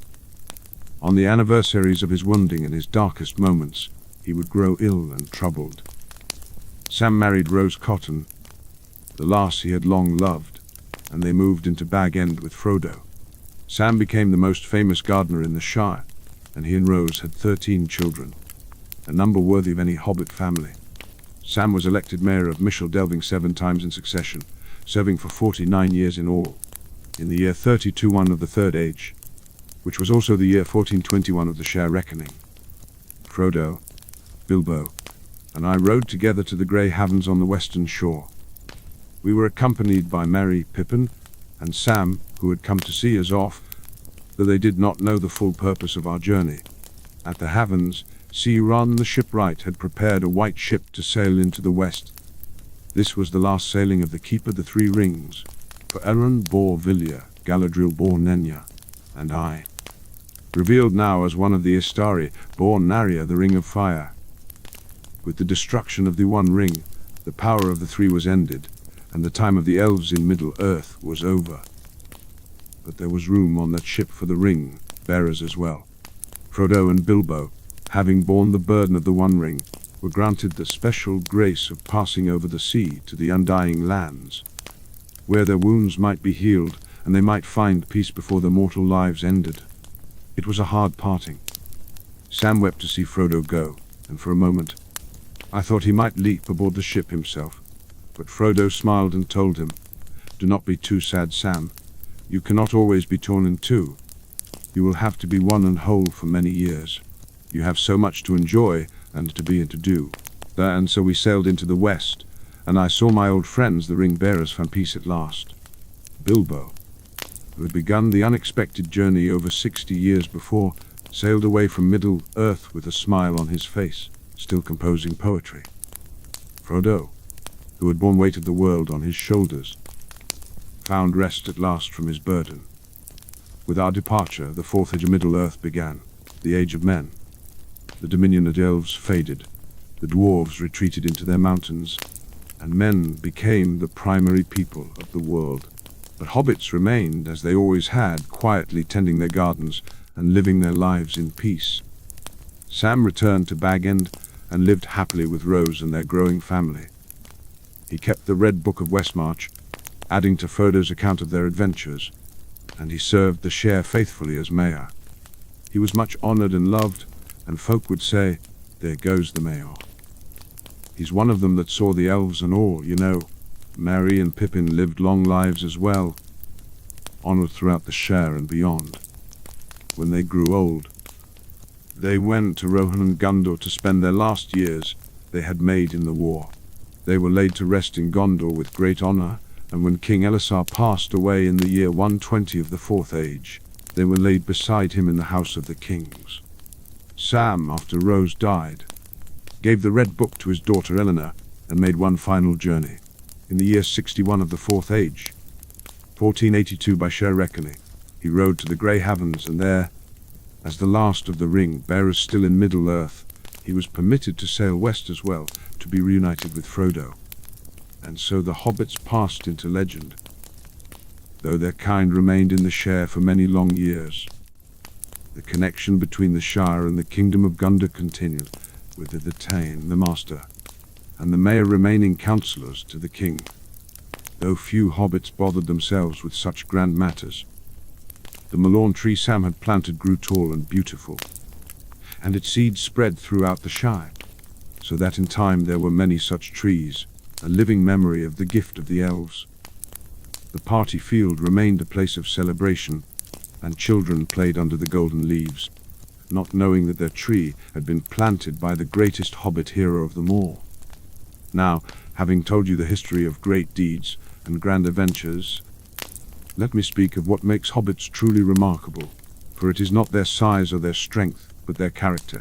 On the anniversaries of his wounding and his darkest moments, he would grow ill and troubled. Sam married Rose Cotton, the lass he had long loved, and they moved into Bag End with Frodo. Sam became the most famous gardener in the Shire, and he and Rose had 13 children, a number worthy of any hobbit family. Sam was elected mayor of Mishal Delving 7 times in succession, serving for 49 years in all, in the year 32-1 of the Third Age, which was also the year 1421 of the Share Reckoning. Frodo, Bilbo, and I rode together to the Grey Havens on the western shore. We were accompanied by Merry, Pippin, and Sam, who had come to see us off, though they did not know the full purpose of our journey. At the Havens, Ron the shipwright had prepared a white ship to sail into the west. This was the last sailing of the Keeper the Three Rings, for Elrond bore Vilya, Galadriel bore Nenya, and I, revealed now as one of the Istari, bore Narya the Ring of Fire. With the destruction of the One Ring, the power of the three was ended, and the time of the elves in Middle-earth was over. But there was room on that ship for the ring bearers as well. Frodo and Bilbo, having borne the burden of the One Ring, were granted the special grace of passing over the sea to the undying lands, where their wounds might be healed and they might find peace before their mortal lives ended. It was a hard parting. Sam wept to see Frodo go, and for a moment I thought he might leap aboard the ship himself. But Frodo smiled and told him, "Do not be too sad, Sam. You cannot always be torn in two. You will have to be one and whole for many years. You have so much to enjoy and to be and to do." And so we sailed into the west, and I saw my old friends, the ring-bearers, find peace at last. Bilbo, who had begun the unexpected journey over 60 years before, sailed away from Middle-earth with a smile on his face, still composing poetry. Frodo, who had borne weight of the world on his shoulders, found rest at last from his burden. With our departure, the Fourth Age of Middle-earth began, the Age of Men. The dominion of the elves faded, the dwarves retreated into their mountains, and men became the primary people of the world. But hobbits remained, as they always had, quietly tending their gardens and living their lives in peace. Sam returned to Bag End and lived happily with Rose and their growing family. He kept the Red Book of Westmarch, adding to Frodo's account of their adventures, and he served the Share faithfully as mayor. He was much honored and loved, and folk would say, "There goes the mayor. He's one of them that saw the elves and all, you know." Merry and Pippin lived long lives as well, honored throughout the Shire and beyond. When they grew old, they went to Rohan and Gondor to spend their last years they had made in the war. They were laid to rest in Gondor with great honor, and when King Elessar passed away in the year 120 of the Fourth Age, they were laid beside him in the House of the Kings. Sam, after Rose died, gave the Red Book to his daughter Eleanor and made one final journey. In the year 61 of the Fourth Age, 1482 by Share Reckoning, he rode to the Grey Havens, and there, as the last of the ring bearers still in Middle-earth, he was permitted to sail west as well, to be reunited with Frodo. And so the hobbits passed into legend, though their kind remained in the Share for many long years. The connection between the Shire and the Kingdom of Gondor continued, with the Thane, the Master, and the Mayor remaining councillors to the King, though few hobbits bothered themselves with such grand matters. The mullein tree Sam had planted grew tall and beautiful, and its seeds spread throughout the Shire. so that in time there were many such trees, a living memory of the gift of the elves. The party field remained a place of celebration, and children played under the golden leaves, not knowing that their tree had been planted by the greatest hobbit hero of them all. Now, having told you the history of great deeds and grand adventures, let me speak of what makes hobbits truly remarkable, for it is not their size or their strength, but their character.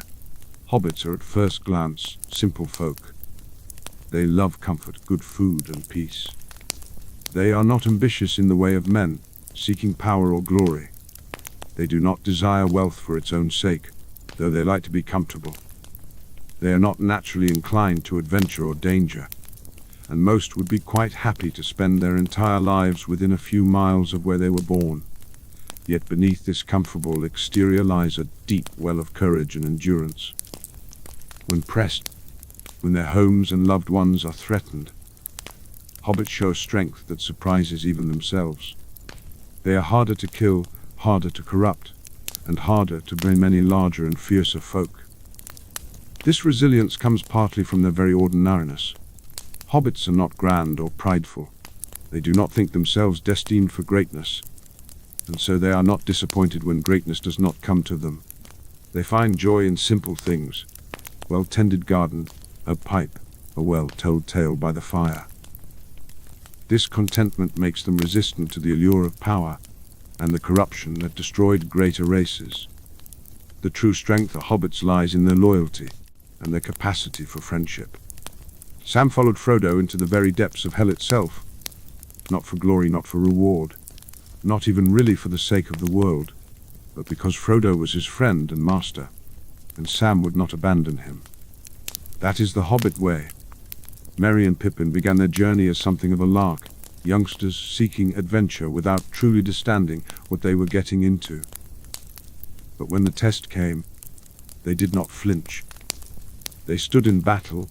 Hobbits are at first glance simple folk. They love comfort, good food, and peace. They are not ambitious in the way of men, seeking power or glory. They do not desire wealth for its own sake, though they like to be comfortable. They are not naturally inclined to adventure or danger, and most would be quite happy to spend their entire lives within a few miles of where they were born. Yet beneath this comfortable exterior lies a deep well of courage and endurance. When pressed, when their homes and loved ones are threatened, hobbits show strength that surprises even themselves. They are harder to kill, harder to corrupt, and harder to bring many larger and fiercer folk. This resilience comes partly from their very ordinariness. Hobbits are not grand or prideful. They do not think themselves destined for greatness, and so they are not disappointed when greatness does not come to them. They find joy in simple things: well-tended garden, a pipe, a well-told tale by the fire. This contentment makes them resistant to the allure of power and the corruption that destroyed greater races. The true strength of hobbits lies in their loyalty and their capacity for friendship. Sam followed Frodo into the very depths of hell itself, not for glory, not for reward, not even really for the sake of the world, but because Frodo was his friend and master, and Sam would not abandon him. That is the Hobbit way. Merry and Pippin began their journey as something of a lark, youngsters seeking adventure without truly understanding what they were getting into. But when the test came, they did not flinch. They stood in battle,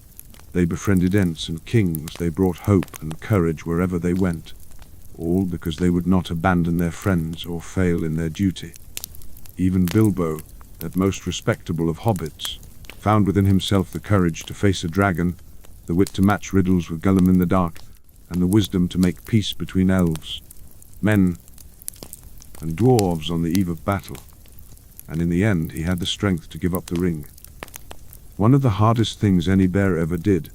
they befriended Ents and kings, they brought hope and courage wherever they went, all because they would not abandon their friends or fail in their duty. Even Bilbo, that most respectable of hobbits, found within himself the courage to face a dragon, the wit to match riddles with Gollum in the dark, and the wisdom to make peace between elves, men, and dwarves on the eve of battle. And in the end he had the strength to give up the ring. One of the hardest things any bear ever did.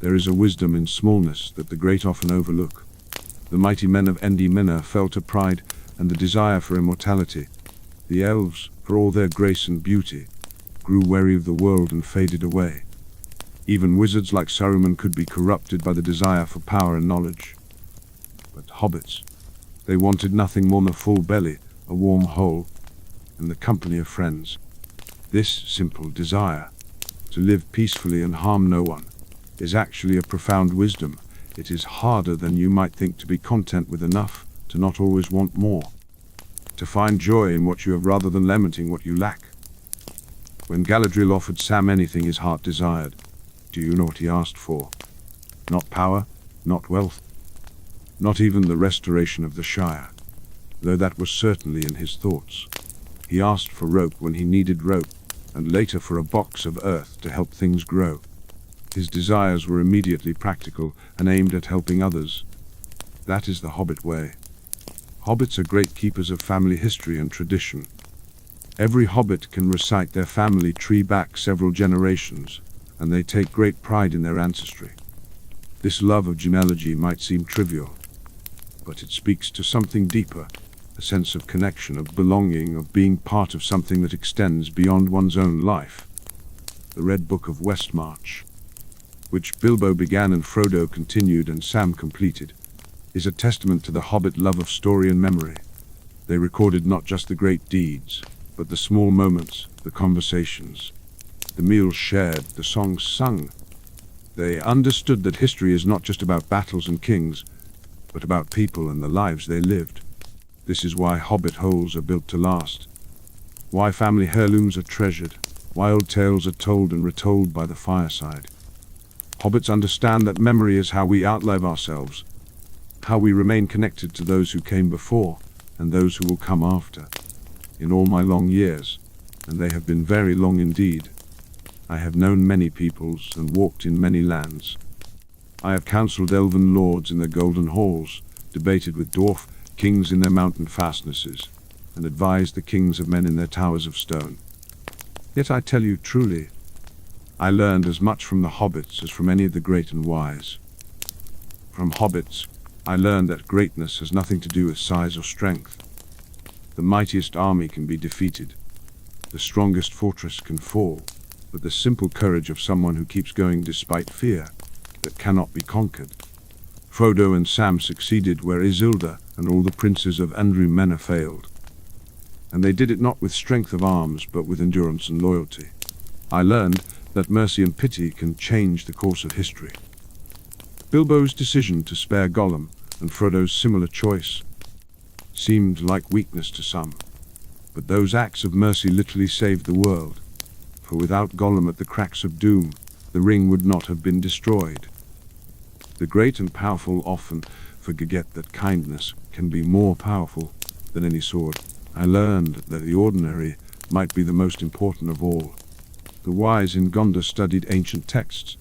There is a wisdom in smallness that the great often overlook. The mighty men of Endi Minna fell to pride and the desire for immortality. The elves, for all their grace and beauty, grew weary of the world and faded away. Even wizards like Saruman could be corrupted by the desire for power and knowledge. But hobbits, they wanted nothing more than a full belly, a warm hole, and the company of friends. This simple desire, to live peacefully and harm no one, is actually a profound wisdom. It is harder than you might think to be content with enough, to not always want more, to find joy in what you have rather than lamenting what you lack. When Galadriel offered Sam anything his heart desired, do you know what he asked for? Not power, not wealth, not even the restoration of the Shire, though that was certainly in his thoughts. He asked for rope when he needed rope, and later for a box of earth to help things grow. His desires were immediately practical and aimed at helping others. That is the Hobbit way. Hobbits are great keepers of family history and tradition. Every Hobbit can recite their family tree back several generations, and they take great pride in their ancestry. This love of genealogy might seem trivial, but it speaks to something deeper, a sense of connection, of belonging, of being part of something that extends beyond one's own life. The Red Book of Westmarch, which Bilbo began and Frodo continued and Sam completed, is a testament to the Hobbit love of story and memory. They recorded not just the great deeds, but the small moments, the conversations, the meals shared, the songs sung. They understood that history is not just about battles and kings, but about people and the lives they lived. This is why Hobbit holes are built to last, why family heirlooms are treasured, why old tales are told and retold by the fireside. Hobbits understand that memory is how we outlive ourselves, how we remain connected to those who came before and those who will come after. In all my long years, and they have been very long indeed, I have known many peoples and walked in many lands. I have counselled elven lords in their golden halls, debated with dwarf kings in their mountain fastnesses, and advised the kings of men in their towers of stone. Yet I tell you truly, I learned as much from the hobbits as from any of the great and wise. From hobbits, I learned that greatness has nothing to do with size or strength. The mightiest army can be defeated. The strongest fortress can fall, but the simple courage of someone who keeps going despite fear that cannot be conquered. Frodo and Sam succeeded where Isildur and all the princes of Andromeda failed. And they did it not with strength of arms, but with endurance and loyalty. I learned that mercy and pity can change the course of history. Bilbo's decision to spare Gollum and Frodo's similar choice seemed like weakness to some, but those acts of mercy literally saved the world, for without Gollum at the cracks of doom, the ring would not have been destroyed. The great and powerful often forget that kindness can be more powerful than any sword. I learned that the ordinary might be the most important of all. The wise in Gondor studied ancient texts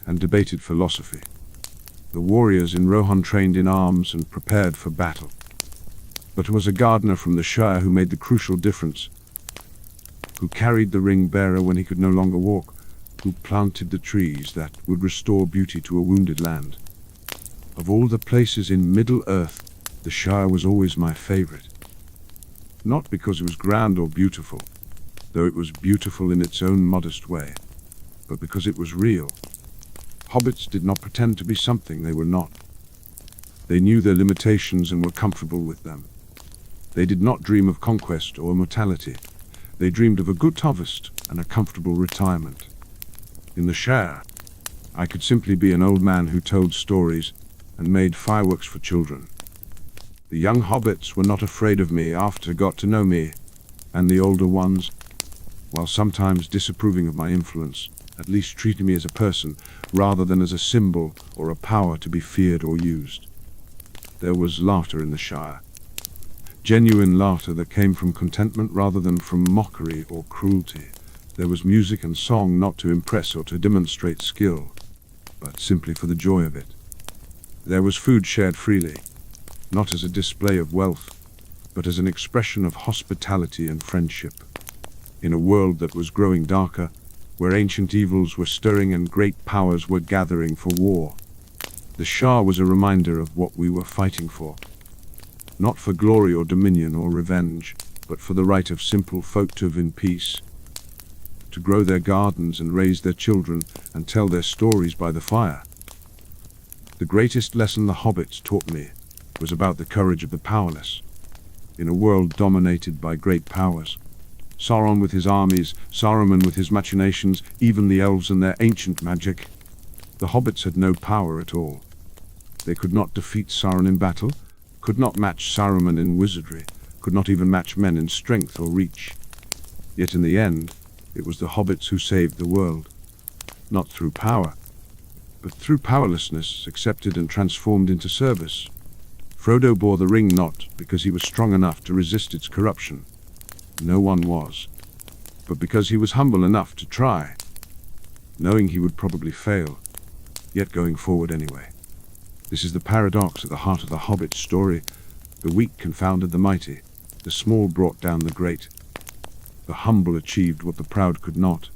and debated philosophy. The warriors in Rohan trained in arms and prepared for battle. But it was a gardener from the Shire who made the crucial difference, who carried the ring bearer when he could no longer walk, who planted the trees that would restore beauty to a wounded land. Of all the places in Middle-earth, the Shire was always my favorite. Not because it was grand or beautiful, though it was beautiful in its own modest way, but because it was real. Hobbits did not pretend to be something they were not. They knew their limitations and were comfortable with them. They did not dream of conquest or immortality. They dreamed of a good harvest and a comfortable retirement. In the Shire, I could simply be an old man who told stories and made fireworks for children. The young hobbits were not afraid of me after they got to know me, and the older ones, while sometimes disapproving of my influence, at least treated me as a person rather than as a symbol or a power to be feared or used. There was laughter in the Shire. Genuine laughter that came from contentment rather than from mockery or cruelty. There was music and song not to impress or to demonstrate skill, but simply for the joy of it. There was food shared freely, not as a display of wealth, but as an expression of hospitality and friendship. In a world that was growing darker, where ancient evils were stirring and great powers were gathering for war, the Shire was a reminder of what we were fighting for. Not for glory or dominion or revenge, but for the right of simple folk to live in peace, to grow their gardens and raise their children and tell their stories by the fire. The greatest lesson the hobbits taught me was about the courage of the powerless. In a world dominated by great powers, Sauron with his armies, Saruman with his machinations, even the elves and their ancient magic, the hobbits had no power at all. They could not defeat Sauron in battle, could not match Saruman in wizardry, could not even match men in strength or reach. Yet in the end, it was the hobbits who saved the world, not through power, but through powerlessness accepted and transformed into service. Frodo bore the ring not because he was strong enough to resist its corruption. No one was, but because he was humble enough to try, knowing he would probably fail, yet going forward anyway. This is the paradox at the heart of the Hobbit story. The weak confounded the mighty, the small brought down the great. The humble achieved what the proud could not,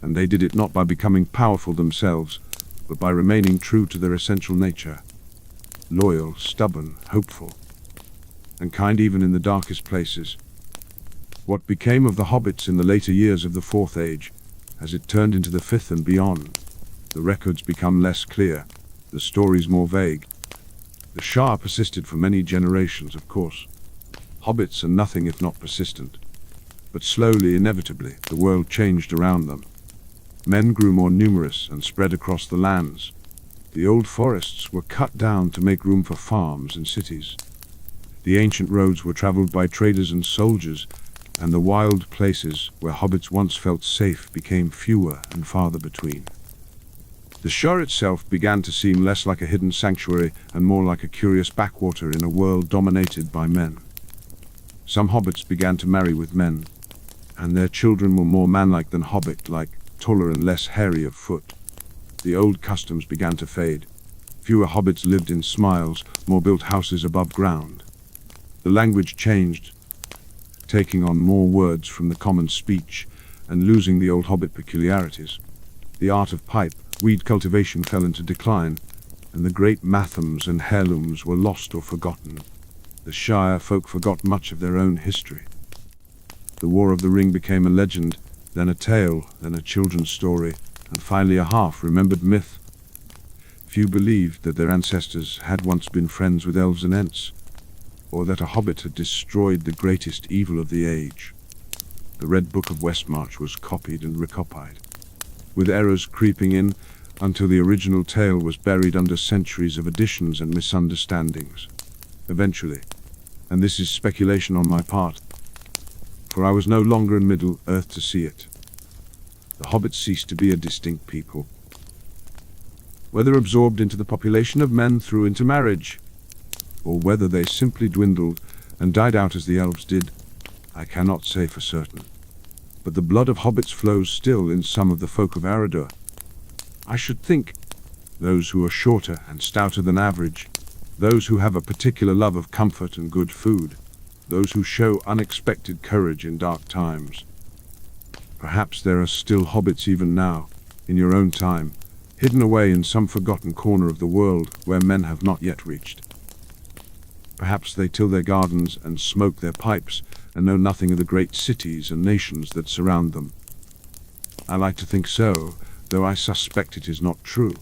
and they did it not by becoming powerful themselves, but by remaining true to their essential nature, loyal, stubborn, hopeful, and kind even in the darkest places. What became of the hobbits in the later years of the Fourth Age, as it turned into the Fifth and beyond? The records become less clear, the stories more vague. The Shire persisted for many generations, of course. Hobbits are nothing if not persistent. But slowly, inevitably, the world changed around them. Men grew more numerous and spread across the lands. The old forests were cut down to make room for farms and cities. The ancient roads were traveled by traders and soldiers, and the wild places where hobbits once felt safe became fewer and farther between. The Shire itself began to seem less like a hidden sanctuary and more like a curious backwater in a world dominated by men. Some hobbits began to marry with men, and their children were more manlike than hobbit-like, taller and less hairy of foot. The old customs began to fade. Fewer hobbits lived in smiles, more built houses above ground. The language changed, taking on more words from the common speech and losing the old hobbit peculiarities. The art of pipe, weed cultivation fell into decline, and the great mathams and heirlooms were lost or forgotten. The Shire folk forgot much of their own history. The War of the Ring became a legend, then a tale, then a children's story, and finally a half-remembered myth. Few believed that their ancestors had once been friends with elves and ents, or that a hobbit had destroyed the greatest evil of the age. The Red Book of Westmarch was copied and recopied, with errors creeping in until the original tale was buried under centuries of additions and misunderstandings. Eventually, and this is speculation on my part, for I was no longer in Middle-earth to see it, the hobbits ceased to be a distinct people. Whether absorbed into the population of men through intermarriage, or whether they simply dwindled and died out as the elves did, I cannot say for certain. But the blood of hobbits flows still in some of the folk of Eredor. I should think those who are shorter and stouter than average, those who have a particular love of comfort and good food, those who show unexpected courage in dark times. Perhaps there are still hobbits even now, in your own time, hidden away in some forgotten corner of the world where men have not yet reached. Perhaps they till their gardens and smoke their pipes and know nothing of the great cities and nations that surround them. I like to think so, though I suspect it is not true.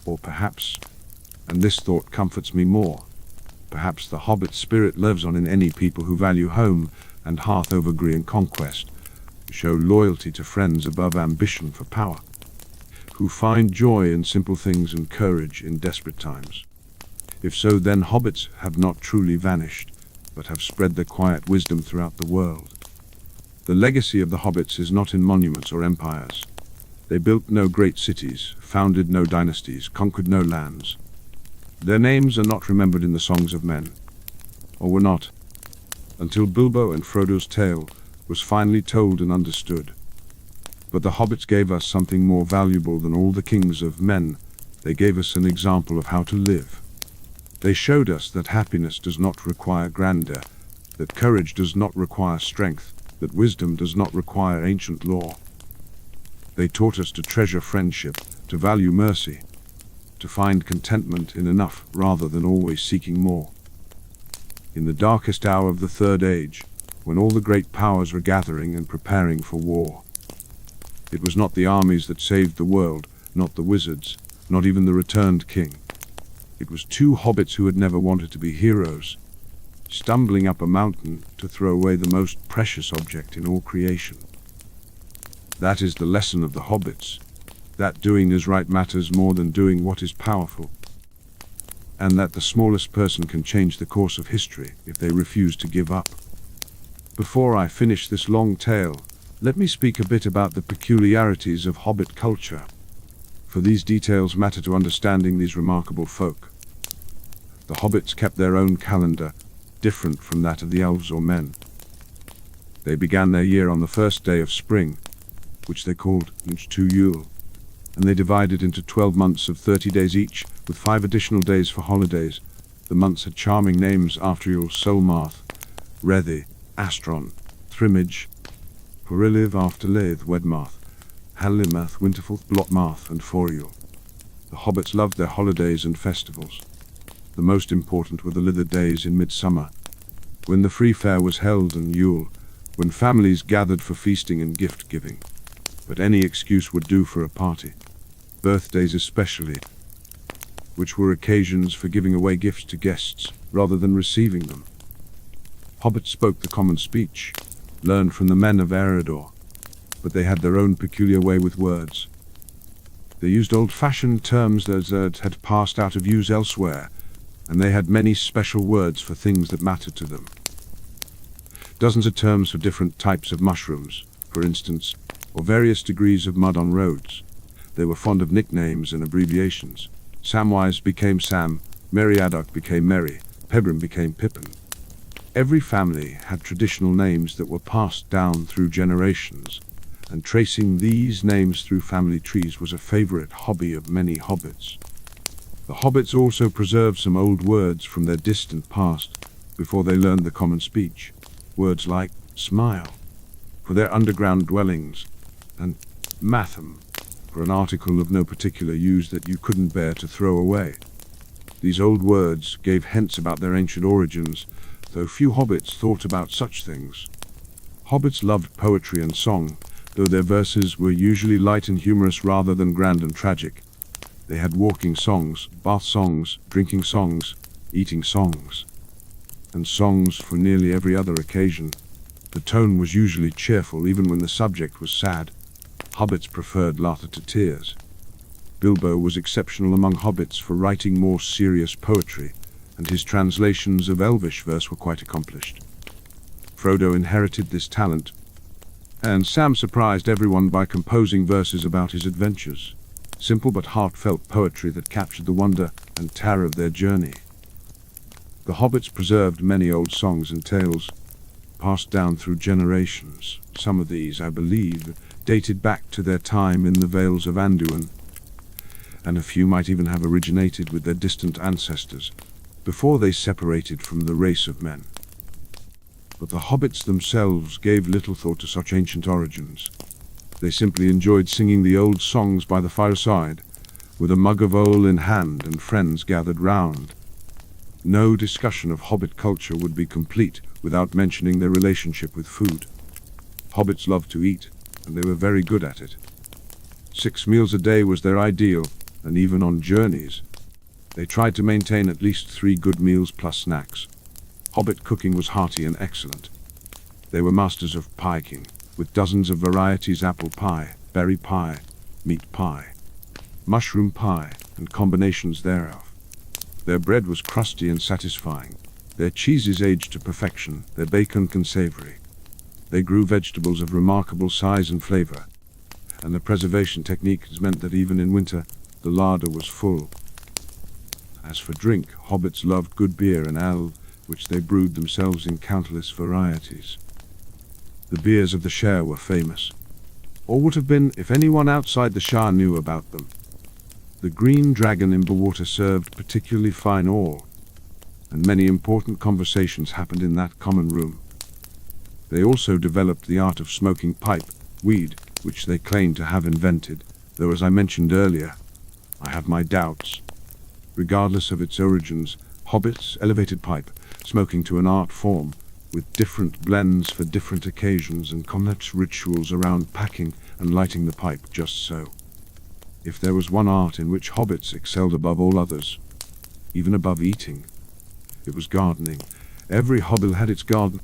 Or perhaps, and this thought comforts me more, perhaps the hobbit spirit lives on in any people who value home and hearth over gree and conquest, who show loyalty to friends above ambition for power, who find joy in simple things and courage in desperate times. If so, then hobbits have not truly vanished, but have spread their quiet wisdom throughout the world. The legacy of the hobbits is not in monuments or empires. They built no great cities, founded no dynasties, conquered no lands. Their names are not remembered in the songs of men, or were not, until Bilbo and Frodo's tale was finally told and understood. But the hobbits gave us something more valuable than all the kings of men. They gave us an example of how to live. They showed us that happiness does not require grandeur, that courage does not require strength, that wisdom does not require ancient lore. They taught us to treasure friendship, to value mercy, to find contentment in enough rather than always seeking more. In the darkest hour of the Third Age, when all the great powers were gathering and preparing for war, it was not the armies that saved the world, not the wizards, not even the returned king. It was two hobbits who had never wanted to be heroes, stumbling up a mountain to throw away the most precious object in all creation. That is the lesson of the hobbits, that doing is right matters more than doing what is powerful, and that the smallest person can change the course of history if they refuse to give up. Before I finish this long tale, let me speak a bit about the peculiarities of hobbit culture, for these details matter to understanding these remarkable folk. The hobbits kept their own calendar, different from that of the elves or men. They began their year on the first day of spring, which they called Yule, and they divided into 12 months of 30 days each, with 5 additional days for holidays. The months had charming names after Yule: Solmarth, Rethi, Astron, Thrimage, Horiliv after Leith, Wedmarth, Hallimath, Winterfell, Blotmarth, and Foriul. The hobbits loved their holidays and festivals. The most important were the Lither days in midsummer, when the free fair was held, and Yule, when families gathered for feasting and gift-giving. But any excuse would do for a party. Birthdays especially, which were occasions for giving away gifts to guests rather than receiving them. Hobbits spoke the common speech, learned from the men of Eredor, but they had their own peculiar way with words. They used old-fashioned terms that had passed out of use elsewhere, and they had many special words for things that mattered to them. Dozens of terms for different types of mushrooms, for instance, or various degrees of mud on roads. They were fond of nicknames and abbreviations. Samwise became Sam, Meriadoc became Merry, Pebrim became Pippin. Every family had traditional names that were passed down through generations, and tracing these names through family trees was a favorite hobby of many hobbits. The hobbits also preserved some old words from their distant past before they learned the common speech. Words like smile for their underground dwellings and matham for an article of no particular use that you couldn't bear to throw away. These old words gave hints about their ancient origins, though few hobbits thought about such things. Hobbits loved poetry and song, though their verses were usually light and humorous rather than grand and tragic. They had walking songs, bath songs, drinking songs, eating songs, and songs for nearly every other occasion. The tone was usually cheerful even when the subject was sad. Hobbits preferred laughter to tears. Bilbo was exceptional among hobbits for writing more serious poetry, and his translations of Elvish verse were quite accomplished. Frodo inherited this talent, and Sam surprised everyone by composing verses about his adventures. Simple but heartfelt poetry that captured the wonder and terror of their journey. The hobbits preserved many old songs and tales, passed down through generations. Some of these, I believe, dated back to their time in the Vales of Anduin, and a few might even have originated with their distant ancestors before they separated from the race of men. But the hobbits themselves gave little thought to such ancient origins. They simply enjoyed singing the old songs by the fireside, with a mug of ale in hand and friends gathered round. No discussion of hobbit culture would be complete without mentioning their relationship with food. Hobbits loved to eat, and they were very good at it. 6 meals a day was their ideal, and even on journeys, they tried to maintain at least 3 good meals plus snacks. Hobbit cooking was hearty and excellent. They were masters of pie-king, with dozens of varieties: apple pie, berry pie, meat pie, mushroom pie, and combinations thereof. Their bread was crusty and satisfying, their cheeses aged to perfection, their bacon consavory. They grew vegetables of remarkable size and flavor, and the preservation techniques meant that even in winter, the larder was full. As for drink, hobbits loved good beer and ale, which they brewed themselves in countless varieties. The beers of the Shire were famous, or would have been if anyone outside the Shire knew about them. The Green Dragon in Bawater served particularly fine ale, and many important conversations happened in that common room. They also developed the art of smoking pipe, weed, which they claimed to have invented, though as I mentioned earlier, I have my doubts. Regardless of its origins, hobbits elevated pipe smoking to an art form, with different blends for different occasions and complex rituals around packing and lighting the pipe just so. If there was one art in which hobbits excelled above all others, even above eating, it was gardening. Every hobbit had its garden,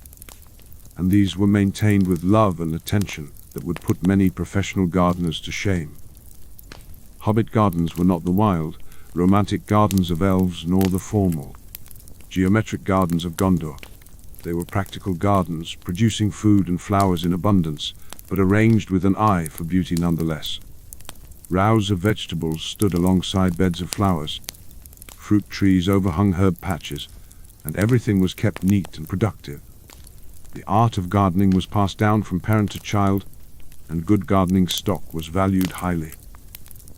and these were maintained with love and attention that would put many professional gardeners to shame. Hobbit gardens were not the wild, romantic gardens of elves nor the formal, geometric gardens of Gondor. They were practical gardens, producing food and flowers in abundance, but arranged with an eye for beauty nonetheless. Rows of vegetables stood alongside beds of flowers. Fruit trees overhung herb patches, and everything was kept neat and productive. The art of gardening was passed down from parent to child, and good gardening stock was valued highly.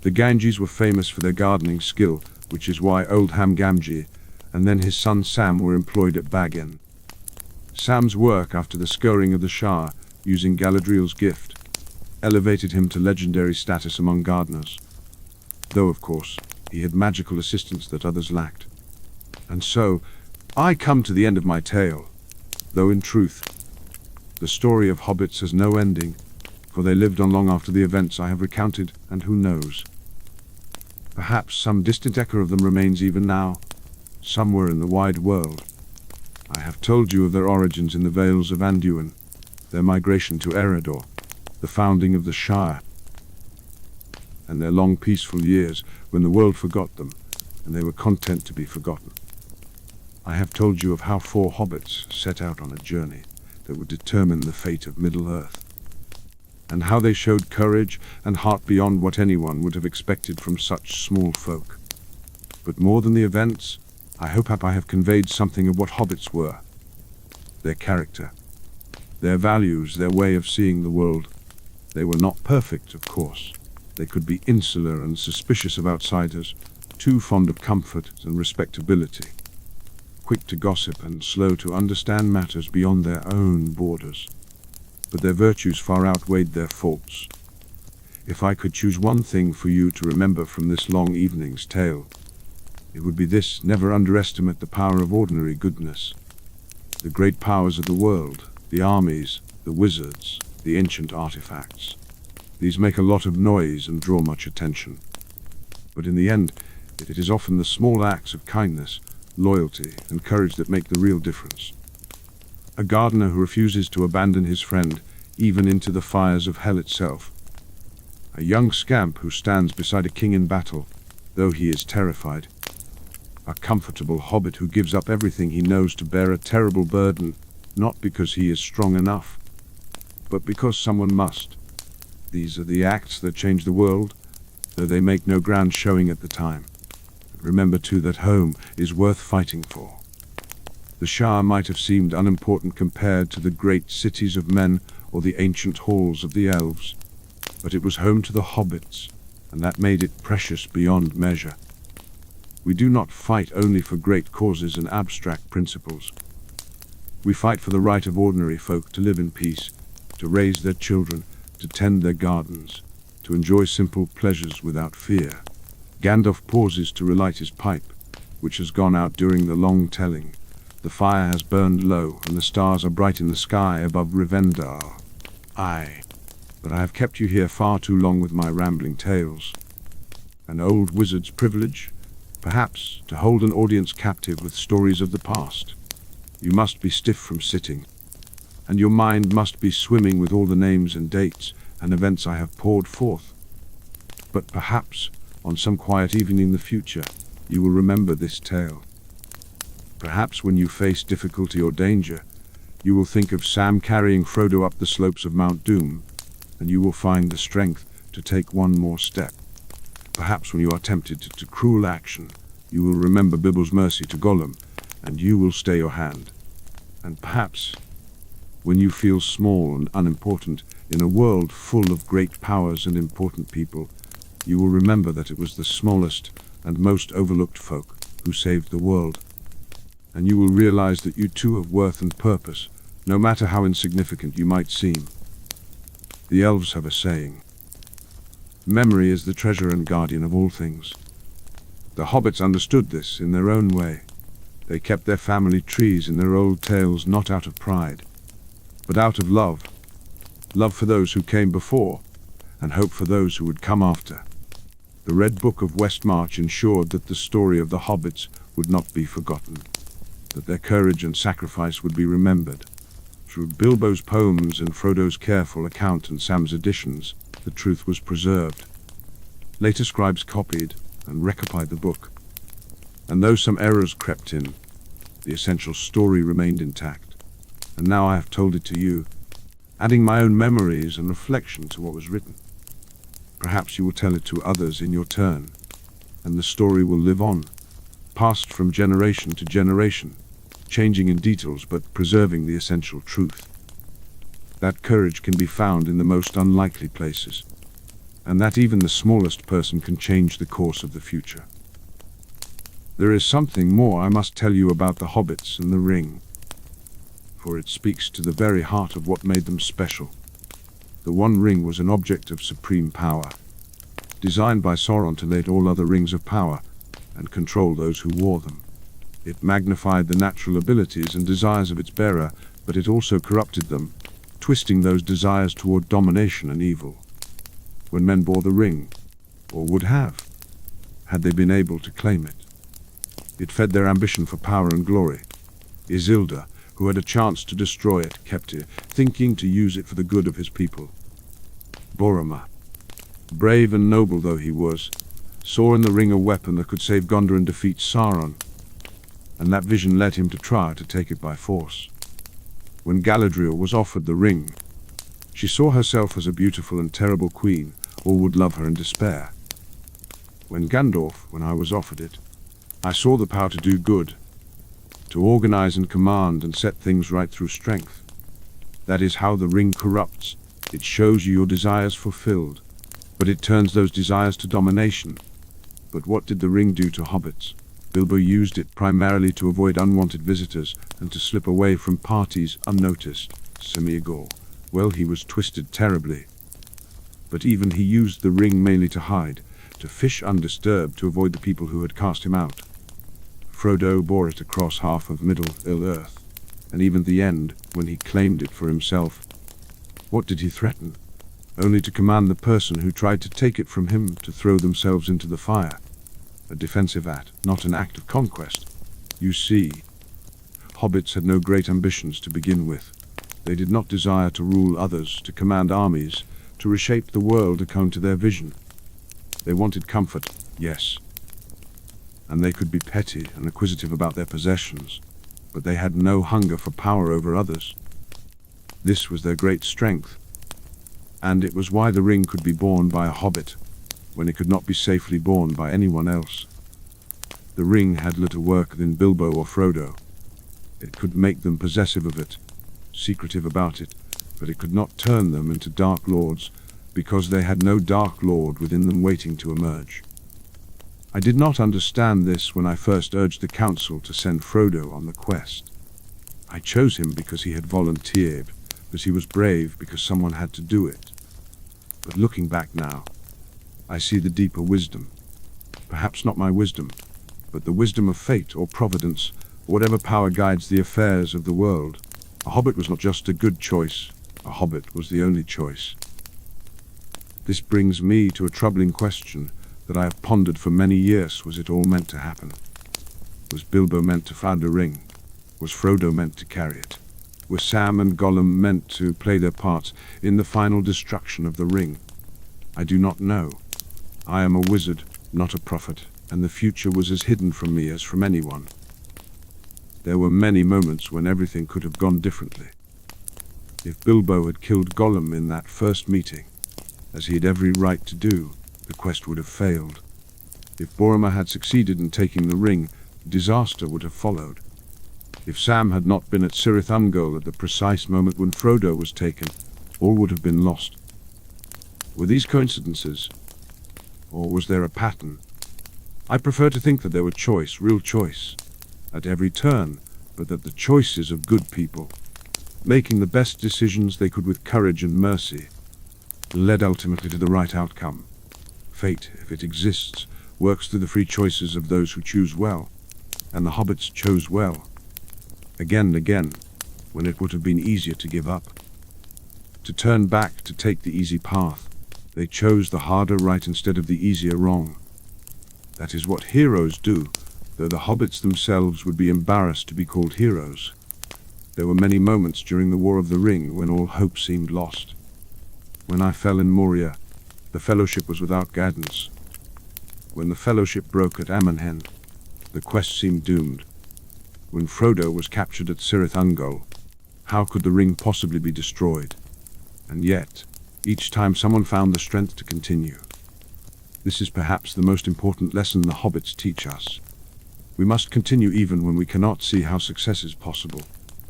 The Ganges were famous for their gardening skill, which is why Oldham Gamgee and then his son Sam were employed at Bag End. Sam's work after the scouring of the Shire, using Galadriel's gift, elevated him to legendary status among gardeners, though of course he had magical assistance that others lacked. And so, I come to the end of my tale, though in truth, the story of hobbits has no ending, for they lived on long after the events I have recounted, and who knows? Perhaps some distant echo of them remains even now, somewhere in the wide world. I have told you of their origins in the Vales of Anduin, their migration to Eredor, the founding of the Shire, and their long peaceful years when the world forgot them, and they were content to be forgotten. I have told you of how 4 hobbits set out on a journey that would determine the fate of Middle-earth, and how they showed courage and heart beyond what anyone would have expected from such small folk. But more than the events, I hope I have conveyed something of what hobbits were, their character, their values, their way of seeing the world, They were not perfect, of course. They could be insular and suspicious of outsiders, too fond of comfort and respectability, quick to gossip and slow to understand matters beyond their own borders. But their virtues far outweighed their faults. If I could choose one thing for you to remember from this long evening's tale, it would be this: never underestimate the power of ordinary goodness. The great powers of the world, the armies, the wizards, the ancient artifacts, these make a lot of noise and draw much attention. But in the end, it is often the small acts of kindness, loyalty, and courage that make the real difference. A gardener who refuses to abandon his friend, even into the fires of hell itself. A young scamp who stands beside a king in battle, though he is terrified. A comfortable hobbit who gives up everything he knows to bear a terrible burden, not because he is strong enough, but because someone must. These are the acts that change the world, though they make no grand showing at the time. Remember too that home is worth fighting for. The Shire might have seemed unimportant compared to the great cities of men or the ancient halls of the elves, but it was home to the hobbits, and that made it precious beyond measure. We do not fight only for great causes and abstract principles. We fight for the right of ordinary folk to live in peace, to raise their children, to tend their gardens, to enjoy simple pleasures without fear. Gandalf pauses to relight his pipe, which has gone out during the long telling. The fire has burned low, and the stars are bright in the sky above Rivendell. Aye, but I have kept you here far too long with my rambling tales. An old wizard's privilege, perhaps, to hold an audience captive with stories of the past. You must be stiff from sitting, and your mind must be swimming with all the names and dates and events I have poured forth. But perhaps, on some quiet evening in the future, you will remember this tale. Perhaps when you face difficulty or danger, you will think of Sam carrying Frodo up the slopes of Mount Doom, and you will find the strength to take one more step. Perhaps when you are tempted to cruel action, you will remember Bilbo's mercy to Gollum, and you will stay your hand. And perhaps, when you feel small and unimportant in a world full of great powers and important people, you will remember that it was the smallest and most overlooked folk who saved the world. And you will realize that you too have worth and purpose, no matter how insignificant you might seem. The elves have a saying: memory is the treasure and guardian of all things. The hobbits understood this in their own way. They kept their family trees in their old tales not out of pride, but out of love. Love for those who came before, and hope for those who would come after. The Red Book of Westmarch ensured that the story of the hobbits would not be forgotten, that their courage and sacrifice would be remembered. Through Bilbo's poems and Frodo's careful account and Sam's additions, the truth was preserved. Later scribes copied and recopied the book, and though some errors crept in, the essential story remained intact. And now I have told it to you, adding my own memories and reflection to what was written. Perhaps you will tell it to others in your turn, and the story will live on, passed from generation to generation, changing in details but preserving the essential truth. That courage can be found in the most unlikely places, and that even the smallest person can change the course of the future. There is something more I must tell you about the hobbits and the ring, for it speaks to the very heart of what made them special. The One Ring was an object of supreme power, designed by Sauron to lay all other rings of power and control those who wore them. It magnified the natural abilities and desires of its bearer, but it also corrupted them, twisting those desires toward domination and evil. When men bore the ring, or would have, had they been able to claim it, it fed their ambition for power and glory. Isildur, who had a chance to destroy it, kept it, thinking to use it for the good of his people. Boromir, brave and noble though he was, saw in the ring a weapon that could save Gondor and defeat Sauron, and that vision led him to try to take it by force. When Galadriel was offered the ring, she saw herself as a beautiful and terrible queen, all would love her in despair. When I was offered it, I saw the power to do good, to organize and command and set things right through strength. That is how the ring corrupts, It shows you your desires fulfilled, but it turns those desires to domination. But what did the ring do to hobbits? Bilbo used it primarily to avoid unwanted visitors and to slip away from parties unnoticed. Smeagol, well, he was twisted terribly. But even he used the ring mainly to hide, to fish undisturbed, to avoid the people who had cast him out. Frodo bore it across half of Middle-earth, and even the end, when he claimed it for himself. What did he threaten? Only to command the person who tried to take it from him to throw themselves into the fire. A defensive act, not an act of conquest. You see, hobbits had no great ambitions to begin with. They did not desire to rule others, to command armies, to reshape the world according to their vision. They wanted comfort, yes. And they could be petty and acquisitive about their possessions, but they had no hunger for power over others. This was their great strength, and it was why the ring could be borne by a hobbit, when it could not be safely borne by anyone else. The ring had little work than Bilbo or Frodo. It could make them possessive of it, secretive about it, but it could not turn them into Dark Lords, because they had no Dark Lord within them waiting to emerge. I did not understand this when I first urged the council to send Frodo on the quest. I chose him because he had volunteered, because he was brave, because someone had to do it. But looking back now, I see the deeper wisdom. Perhaps not my wisdom, but the wisdom of fate or providence, or whatever power guides the affairs of the world. A hobbit was not just a good choice, a hobbit was the only choice. This brings me to a troubling question that I have pondered for many years. Was it all meant to happen? Was Bilbo meant to find a ring? Was Frodo meant to carry it? Were Sam and Gollum meant to play their parts in the final destruction of the ring? I do not know. I am a wizard, not a prophet, and the future was as hidden from me as from anyone. There were many moments when everything could have gone differently. If Bilbo had killed Gollum in that first meeting, as he had every right to do, the quest would have failed. If Boromir had succeeded in taking the ring, disaster would have followed. If Sam had not been at Cirith Ungol at the precise moment when Frodo was taken, all would have been lost. Were these coincidences? Or was there a pattern? I prefer to think that there were choice, real choice, at every turn, but that the choices of good people, making the best decisions they could with courage and mercy, led ultimately to the right outcome. Fate, if it exists, works through the free choices of those who choose well, and the hobbits chose well. Again and again, when it would have been easier to give up, to turn back, to take the easy path, they chose the harder right instead of the easier wrong. That is what heroes do, though the hobbits themselves would be embarrassed to be called heroes. There were many moments during the War of the Ring when all hope seemed lost. When I fell in Moria, the Fellowship was without guidance. When the Fellowship broke at Ammonhen, the quest seemed doomed. When Frodo was captured at Cirith Ungol, how could the ring possibly be destroyed? And yet, each time someone found the strength to continue. This is perhaps the most important lesson the hobbits teach us. We must continue even when we cannot see how success is possible.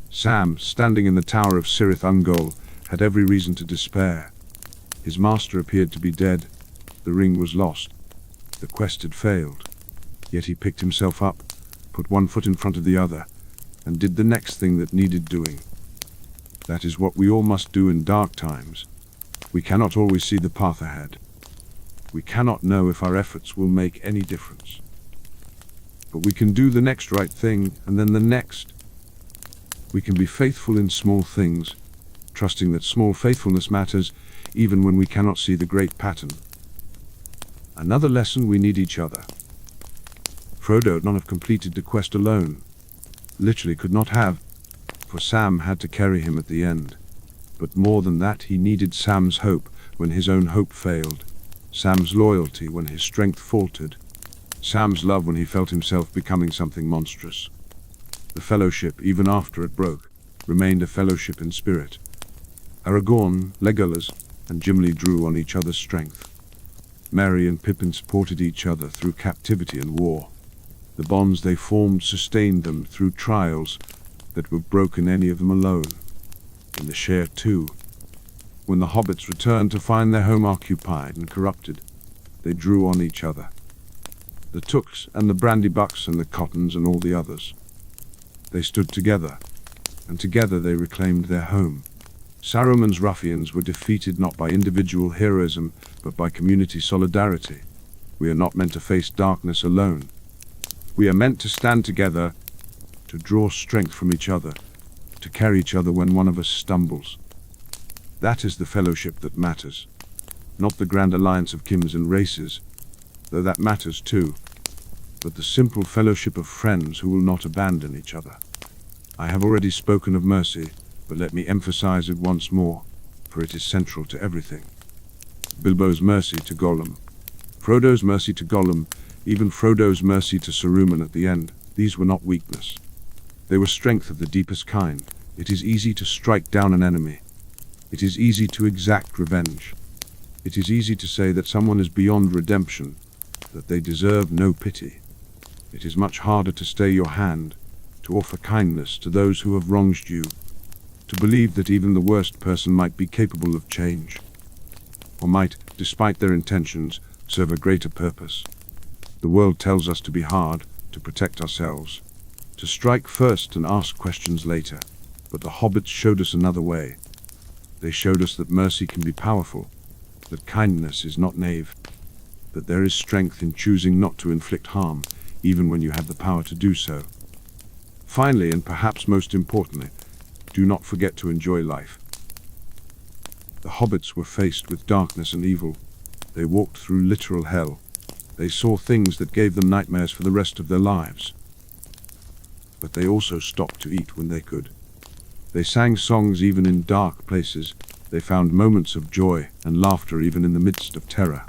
Sam, standing in the tower of Cirith Ungol, had every reason to despair. His master appeared to be dead. The ring was lost. The quest had failed. Yet he picked himself up, put one foot in front of the other, and did the next thing that needed doing. That is what we all must do in dark times. We cannot always see the path ahead. We cannot know if our efforts will make any difference. But we can do the next right thing, and then the next. We can be faithful in small things, trusting that small faithfulness matters, even when we cannot see the great pattern. Another lesson: we need each other. Frodo would not have completed the quest alone. Literally could not have, for Sam had to carry him at the end. But more than that, he needed Sam's hope when his own hope failed, Sam's loyalty when his strength faltered, Sam's love when he felt himself becoming something monstrous. The Fellowship, even after it broke, remained a fellowship in spirit. Aragorn, Legolas, and Gimli drew on each other's strength. Merry and Pippin supported each other through captivity and war. The bonds they formed sustained them through trials that would have broken any of them alone. In the share too. When the hobbits returned to find their home occupied and corrupted, they drew on each other. The Tooks and the Brandybucks and the Cottons and all the others. They stood together, and together they reclaimed their home. Saruman's ruffians were defeated not by individual heroism, but by community solidarity. We are not meant to face darkness alone. We are meant to stand together, to draw strength from each other, to carry each other when one of us stumbles. That is the fellowship that matters, not the grand alliance of kins and races, though that matters too, but the simple fellowship of friends who will not abandon each other. I have already spoken of mercy, but let me emphasize it once more, for it is central to everything. Bilbo's mercy to Gollum, Frodo's mercy to Gollum, even Frodo's mercy to Saruman at the end, these were not weakness. They were strength of the deepest kind. It is easy to strike down an enemy. It is easy to exact revenge. It is easy to say that someone is beyond redemption, that they deserve no pity. It is much harder to stay your hand, to offer kindness to those who have wronged you, to believe that even the worst person might be capable of change, or might, despite their intentions, serve a greater purpose. The world tells us to be hard, to protect ourselves, to strike first and ask questions later, but the hobbits showed us another way. They showed us that mercy can be powerful, that kindness is not naive, that there is strength in choosing not to inflict harm, even when you have the power to do so. Finally, and perhaps most importantly, do not forget to enjoy life. The hobbits were faced with darkness and evil. They walked through literal hell. They saw things that gave them nightmares for the rest of their lives. But they also stopped to eat when they could. They sang songs even in dark places. They found moments of joy and laughter even in the midst of terror.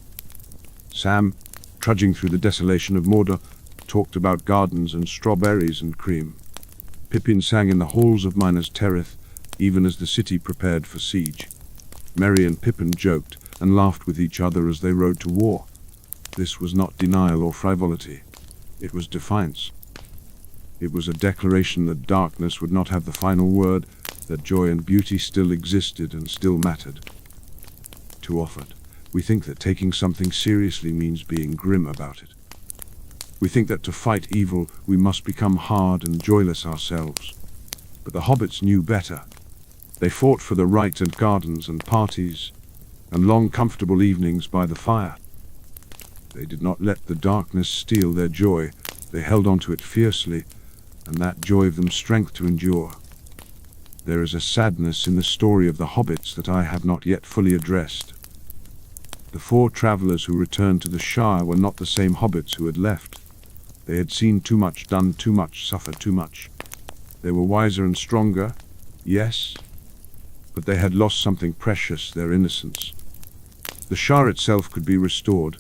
Sam, trudging through the desolation of Mordor, talked about gardens and strawberries and cream. Pippin sang in the halls of Minas Tirith, even as the city prepared for siege. Merry and Pippin joked and laughed with each other as they rode to war. This was not denial or frivolity. It was defiance. It was a declaration that darkness would not have the final word, that joy and beauty still existed and still mattered. Too often, we think that taking something seriously means being grim about it. We think that to fight evil, we must become hard and joyless ourselves. But the hobbits knew better. They fought for the right and gardens and parties, and long comfortable evenings by the fire. They did not let the darkness steal their joy. They held on to it fiercely, and that joy gave them strength to endure. There is a sadness in the story of the hobbits that I have not yet fully addressed. The 4 travelers who returned to the Shire were not the same hobbits who had left. They had seen too much, done too much, suffered too much. They were wiser and stronger, yes, but they had lost something precious, their innocence. The Shire itself could be restored,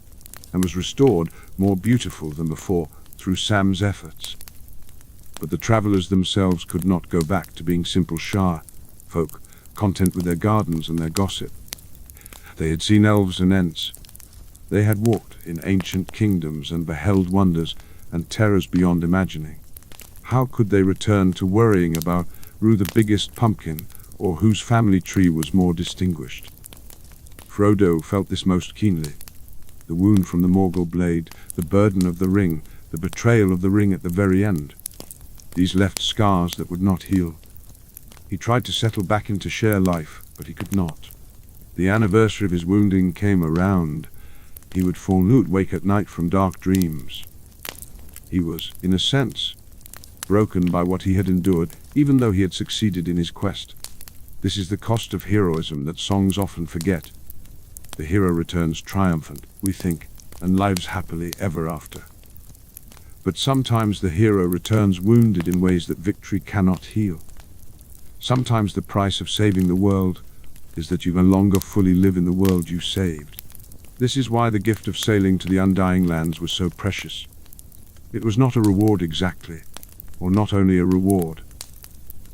and was restored more beautiful than before through Sam's efforts. But the travelers themselves could not go back to being simple Shire folk, content with their gardens and their gossip. They had seen elves and ents. They had walked in ancient kingdoms and beheld wonders and terrors beyond imagining. How could they return to worrying about who the biggest pumpkin or whose family tree was more distinguished? Frodo felt this most keenly. The wound from the Morgul blade, the burden of the ring, the betrayal of the ring at the very end. These left scars that would not heal. He tried to settle back into share life, but he could not. The anniversary of his wounding came around. He would wake at night from dark dreams. He was, in a sense, broken by what he had endured, even though he had succeeded in his quest. This is the cost of heroism that songs often forget. The hero returns triumphant, we think, and lives happily ever after. But sometimes the hero returns wounded in ways that victory cannot heal. Sometimes the price of saving the world is that you no longer fully live in the world you saved. This is why the gift of sailing to the Undying Lands was so precious. It was not a reward exactly, or not only a reward.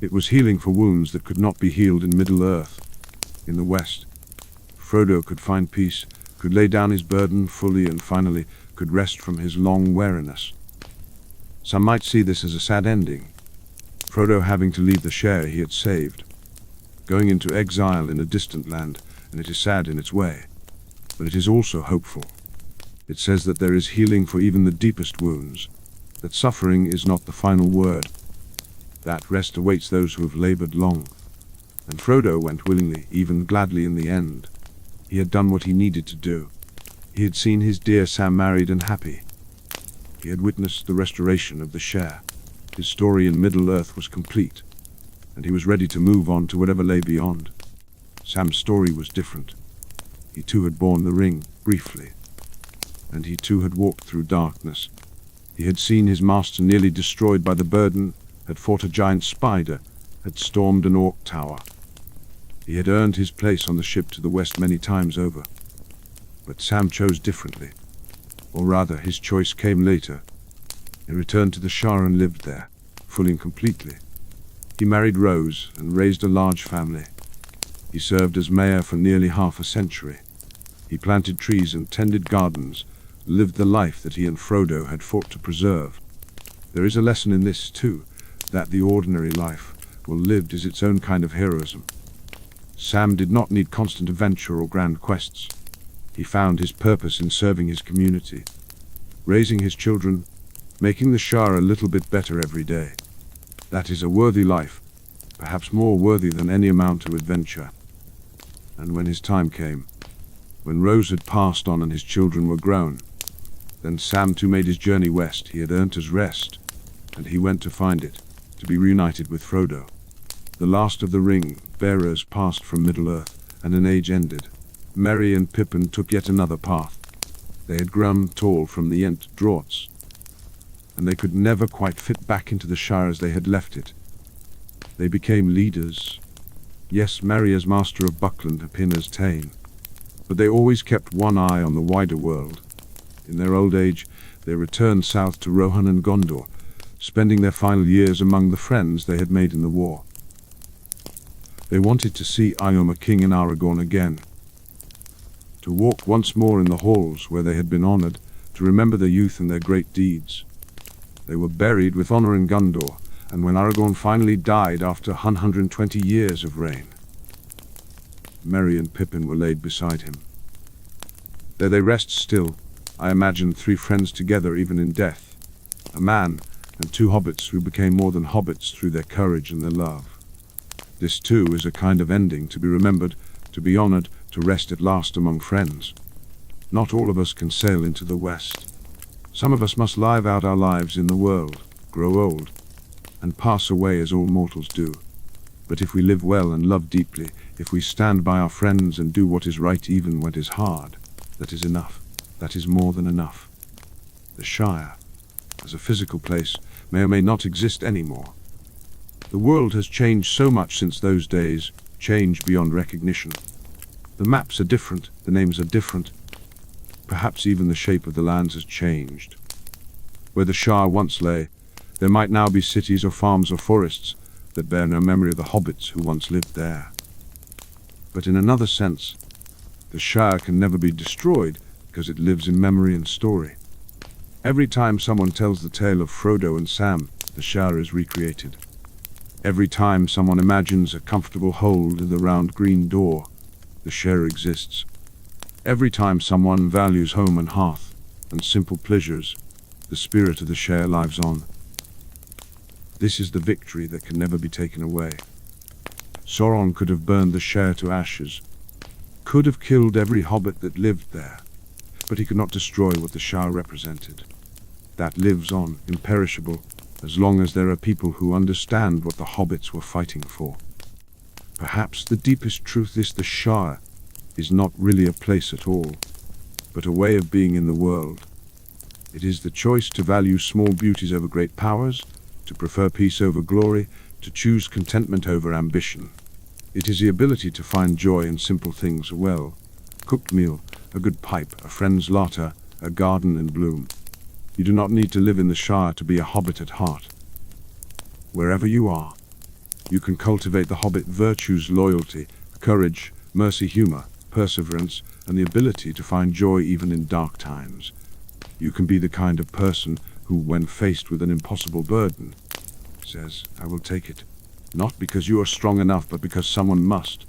It was healing for wounds that could not be healed in Middle-earth. In the West, Frodo could find peace, could lay down his burden fully, and finally could rest from his long weariness. Some might see this as a sad ending. Frodo having to leave the share he had saved, going into exile in a distant land, and it is sad in its way, but it is also hopeful. It says that there is healing for even the deepest wounds, that suffering is not the final word, that rest awaits those who have labored long. And Frodo went willingly, even gladly in the end. He had done what he needed to do. He had seen his dear Sam married and happy. He had witnessed the restoration of the Shire. His story in Middle-earth was complete, and he was ready to move on to whatever lay beyond. Sam's story was different. He too had borne the ring, briefly, and he too had walked through darkness. He had seen his master nearly destroyed by the burden, had fought a giant spider, had stormed an orc tower. He had earned his place on the ship to the west many times over. But Sam chose differently. Or rather, his choice came later. He returned to the Shire and lived there, fully and completely. He married Rose and raised a large family. He served as mayor for nearly half a century. He planted trees and tended gardens, lived the life that he and Frodo had fought to preserve. There is a lesson in this, too, that the ordinary life, well lived, is its own kind of heroism. Sam did not need constant adventure or grand quests. He found his purpose in serving his community, raising his children, making the Shire a little bit better every day. That is a worthy life, perhaps more worthy than any amount of adventure. And when his time came, when Rose had passed on and his children were grown, then Sam too made his journey west. He had earned his rest, and he went to find it, to be reunited with Frodo. The last of the ring bearers passed from Middle-earth, and an age ended. Merry and Pippin took yet another path. They had grown tall from the Ent draughts, and they could never quite fit back into the Shire as they had left it. They became leaders. Yes, Merry as master of Buckland, Pippin as Thane, but they always kept one eye on the wider world. In their old age, they returned south to Rohan and Gondor, spending their final years among the friends they had made in the war. They wanted to see Ioma king in Aragorn again, to walk once more in the halls where they had been honored, to remember their youth and their great deeds. They were buried with honor in Gondor, and when Aragorn finally died after 120 years of reign, Merry and Pippin were laid beside him. There they rest still, I imagine, three friends together even in death, a man and two hobbits who became more than hobbits through their courage and their love. This too is a kind of ending to be remembered, to be honored, to rest at last among friends. Not all of us can sail into the west. Some of us must live out our lives in the world, grow old, and pass away as all mortals do. But if we live well and love deeply, if we stand by our friends and do what is right even when it is hard, that is enough. That is more than enough. The Shire, as a physical place, may or may not exist anymore. The world has changed so much since those days, changed beyond recognition. The maps are different, the names are different. Perhaps even the shape of the lands has changed. Where the Shire once lay, there might now be cities or farms or forests that bear no memory of the hobbits who once lived there. But in another sense, the Shire can never be destroyed because it lives in memory and story. Every time someone tells the tale of Frodo and Sam, the Shire is recreated. Every time someone imagines a comfortable hold in the round green door, the Shire exists. Every time someone values home and hearth and simple pleasures, the spirit of the Shire lives on. This is the victory that can never be taken away. Sauron could have burned the Shire to ashes, could have killed every hobbit that lived there, but he could not destroy what the Shire represented. That lives on, imperishable, as long as there are people who understand what the hobbits were fighting for. Perhaps the deepest truth is the Shire is not really a place at all, but a way of being in the world. It is the choice to value small beauties over great powers, to prefer peace over glory, to choose contentment over ambition. It is the ability to find joy in simple things, a well-cooked meal, a good pipe, a friend's laughter, a garden in bloom. You do not need to live in the Shire to be a hobbit at heart. Wherever you are, you can cultivate the hobbit virtues: loyalty, courage, mercy, humor, perseverance, and the ability to find joy even in dark times. You can be the kind of person who, when faced with an impossible burden, says, "I will take it," not because you are strong enough, but because someone must.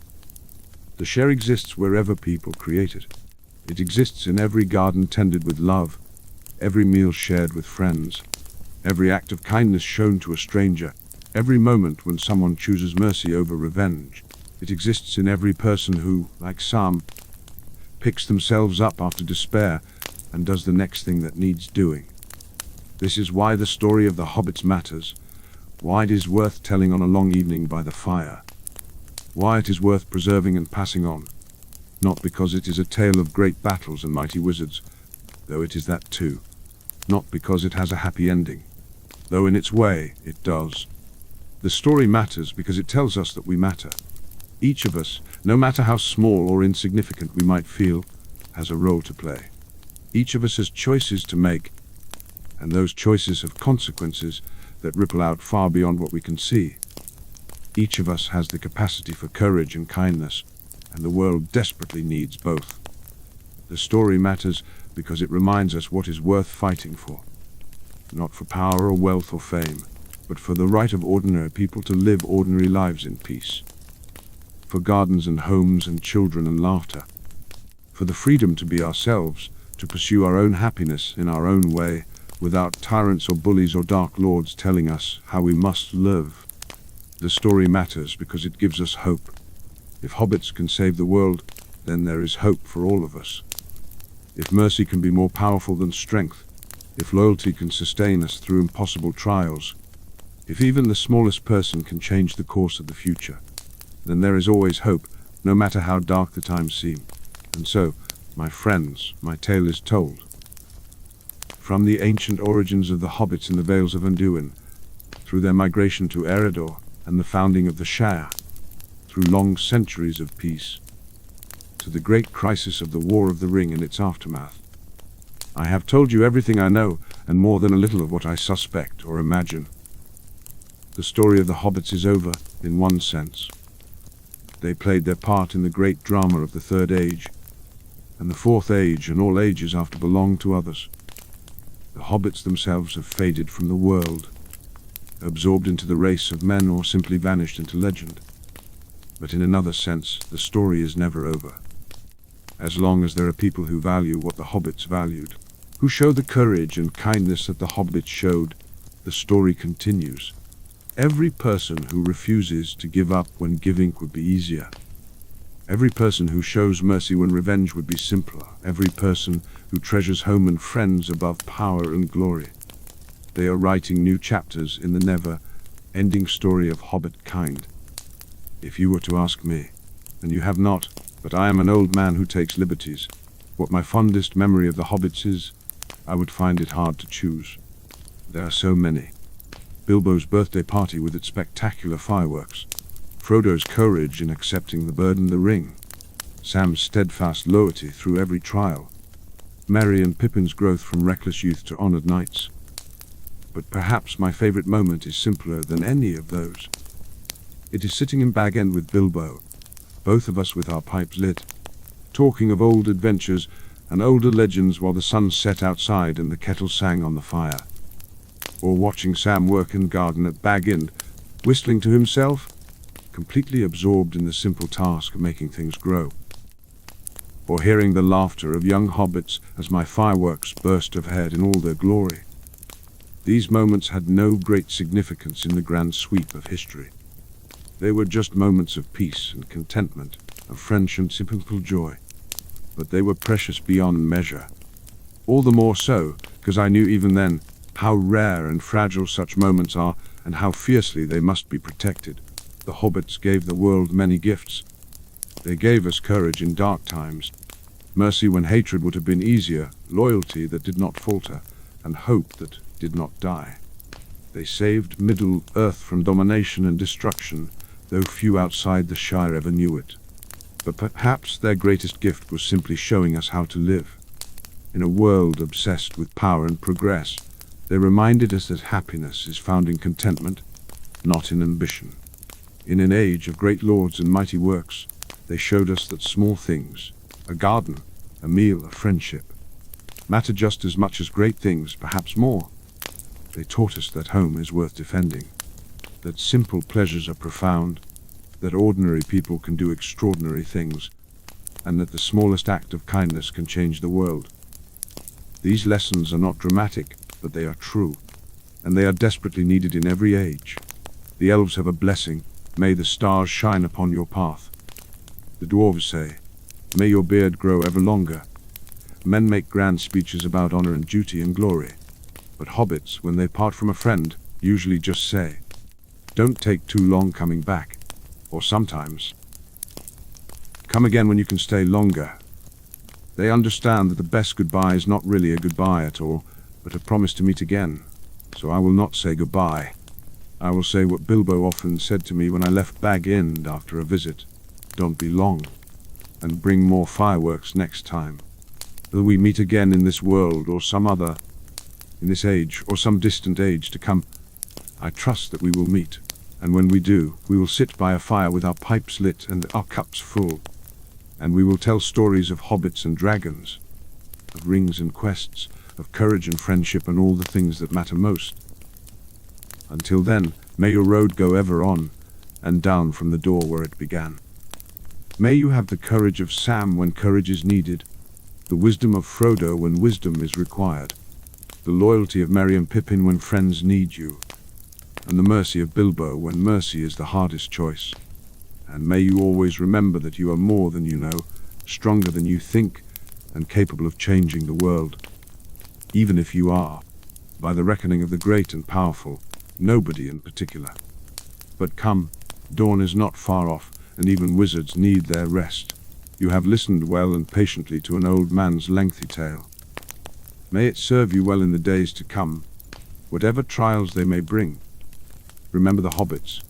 The share exists wherever people create it. It exists in every garden tended with love, every meal shared with friends, every act of kindness shown to a stranger, every moment when someone chooses mercy over revenge. It exists in every person who, like Sam, picks themselves up after despair and does the next thing that needs doing. This is why the story of the Hobbits matters, why it is worth telling on a long evening by the fire, why it is worth preserving and passing on. Not because it is a tale of great battles and mighty wizards, though it is that too. Not because it has a happy ending, though in its way it does. The story matters because it tells us that we matter. Each of us, no matter how small or insignificant we might feel, has a role to play. Each of us has choices to make, and those choices have consequences that ripple out far beyond what we can see. Each of us has the capacity for courage and kindness, and the world desperately needs both. The story matters because it reminds us what is worth fighting for. Not for power or wealth or fame, but for the right of ordinary people to live ordinary lives in peace. For gardens and homes and children and laughter. For the freedom to be ourselves, to pursue our own happiness in our own way, without tyrants or bullies or dark lords telling us how we must live. The story matters because it gives us hope. If hobbits can save the world, then there is hope for all of us. If mercy can be more powerful than strength, if loyalty can sustain us through impossible trials, if even the smallest person can change the course of the future, then there is always hope, no matter how dark the times seem. And so, my friends, my tale is told. From the ancient origins of the hobbits in the Vales of Anduin, through their migration to Eredor and the founding of the Shire, through long centuries of peace, to the great crisis of the War of the Ring and its aftermath. I have told you everything I know, and more than a little of what I suspect or imagine. The story of the hobbits is over, in one sense. They played their part in the great drama of the Third Age, and the Fourth Age and all ages after belonged to others. The hobbits themselves have faded from the world, absorbed into the race of men or simply vanished into legend. But in another sense, the story is never over. As long as there are people who value what the hobbits valued, who show the courage and kindness that the hobbits showed, the story continues. Every person who refuses to give up when giving would be easier. Every person who shows mercy when revenge would be simpler. Every person who treasures home and friends above power and glory. They are writing new chapters in the never-ending story of hobbit kind. If you were to ask me, and you have not, but I am an old man who takes liberties, what my fondest memory of the hobbits is, I would find it hard to choose. There are so many. Bilbo's birthday party with its spectacular fireworks, Frodo's courage in accepting the burden of the ring, Sam's steadfast loyalty through every trial, Merry and Pippin's growth from reckless youth to honored knights. But perhaps my favorite moment is simpler than any of those. It is sitting in Bag End with Bilbo, both of us with our pipes lit, talking of old adventures and older legends while the sun set outside and the kettle sang on the fire. Or watching Sam work in the garden at Bag End, whistling to himself, completely absorbed in the simple task of making things grow. Or hearing the laughter of young hobbits as my fireworks burst overhead in all their glory. These moments had no great significance in the grand sweep of history. They were just moments of peace and contentment, of friendship and simple joy. But they were precious beyond measure. All the more so, because I knew even then how rare and fragile such moments are, and how fiercely they must be protected. The hobbits gave the world many gifts. They gave us courage in dark times, mercy when hatred would have been easier, loyalty that did not falter, and hope that did not die. They saved Middle-earth from domination and destruction, though few outside the Shire ever knew it. But perhaps their greatest gift was simply showing us how to live. In a world obsessed with power and progress, they reminded us that happiness is found in contentment, not in ambition. In an age of great lords and mighty works, they showed us that small things, a garden, a meal, a friendship, matter just as much as great things, perhaps more. They taught us that home is worth defending, that simple pleasures are profound, that ordinary people can do extraordinary things, and that the smallest act of kindness can change the world. These lessons are not dramatic, but they are true, and they are desperately needed in every age. The elves have a blessing: may the stars shine upon your path. The dwarves say, may your beard grow ever longer. Men make grand speeches about honor and duty and glory, but hobbits, when they part from a friend, usually just say, don't take too long coming back, or sometimes, come again when you can stay longer. They understand that the best goodbye is not really a goodbye at all, but a promise to meet again. So I will not say goodbye. I will say what Bilbo often said to me when I left Bag End after a visit: don't be long, and bring more fireworks next time. Will we meet again in this world or some other, in this age or some distant age to come? I trust that we will meet, and when we do, we will sit by a fire with our pipes lit and our cups full, and we will tell stories of hobbits and dragons, of rings and quests, of courage and friendship and all the things that matter most. Until then, may your road go ever on, and down from the door where it began. May you have the courage of Sam when courage is needed, the wisdom of Frodo when wisdom is required, the loyalty of Merry and Pippin when friends need you, and the mercy of Bilbo when mercy is the hardest choice. And may you always remember that you are more than you know, stronger than you think, and capable of changing the world. Even if you are, by the reckoning of the great and powerful, nobody in particular. But come, dawn is not far off, and even wizards need their rest. You have listened well and patiently to an old man's lengthy tale. May it serve you well in the days to come, whatever trials they may bring. Remember the hobbits.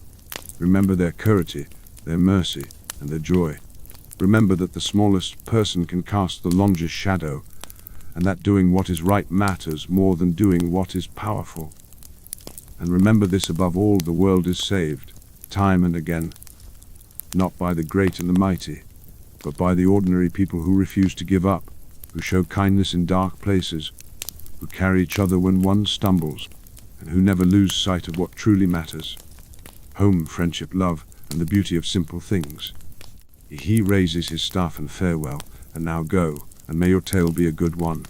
Remember their courage, their mercy, and their joy. Remember that the smallest person can cast the longest shadow, and that doing what is right matters more than doing what is powerful. And remember this above all: the world is saved, time and again, not by the great and the mighty, but by the ordinary people who refuse to give up, who show kindness in dark places, who carry each other when one stumbles, and who never lose sight of what truly matters: home, friendship, love, and the beauty of simple things. He raises his staff in farewell, and now go, and may your tale be a good one,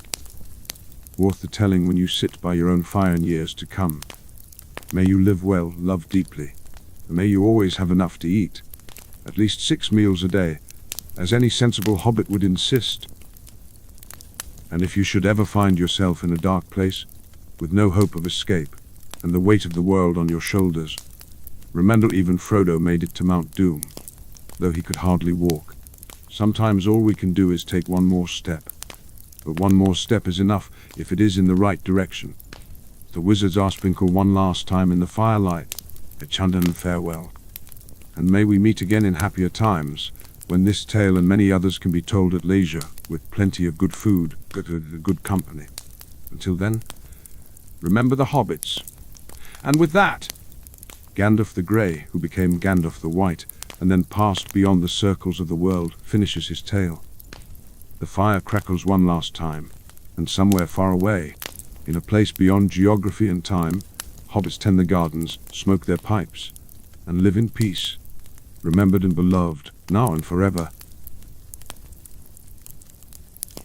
worth the telling when you sit by your own fire in years to come. May you live well, love deeply, and may you always have enough to eat, at least 6 meals a day, as any sensible hobbit would insist. And if you should ever find yourself in a dark place, with no hope of escape, and the weight of the world on your shoulders, remember even Frodo made it to Mount Doom, though he could hardly walk. Sometimes all we can do is take one more step, but one more step is enough if it is in the right direction. The wizards are sprinkle one last time in the firelight, a Chandan farewell. And may we meet again in happier times, when this tale and many others can be told at leisure, with plenty of good food, good company. Until then, remember the hobbits. And with that, Gandalf the Grey, who became Gandalf the White, and then passed beyond the circles of the world, finishes his tale. The fire crackles one last time, and somewhere far away, in a place beyond geography and time, hobbits tend the gardens, smoke their pipes, and live in peace, remembered and beloved, now and forever.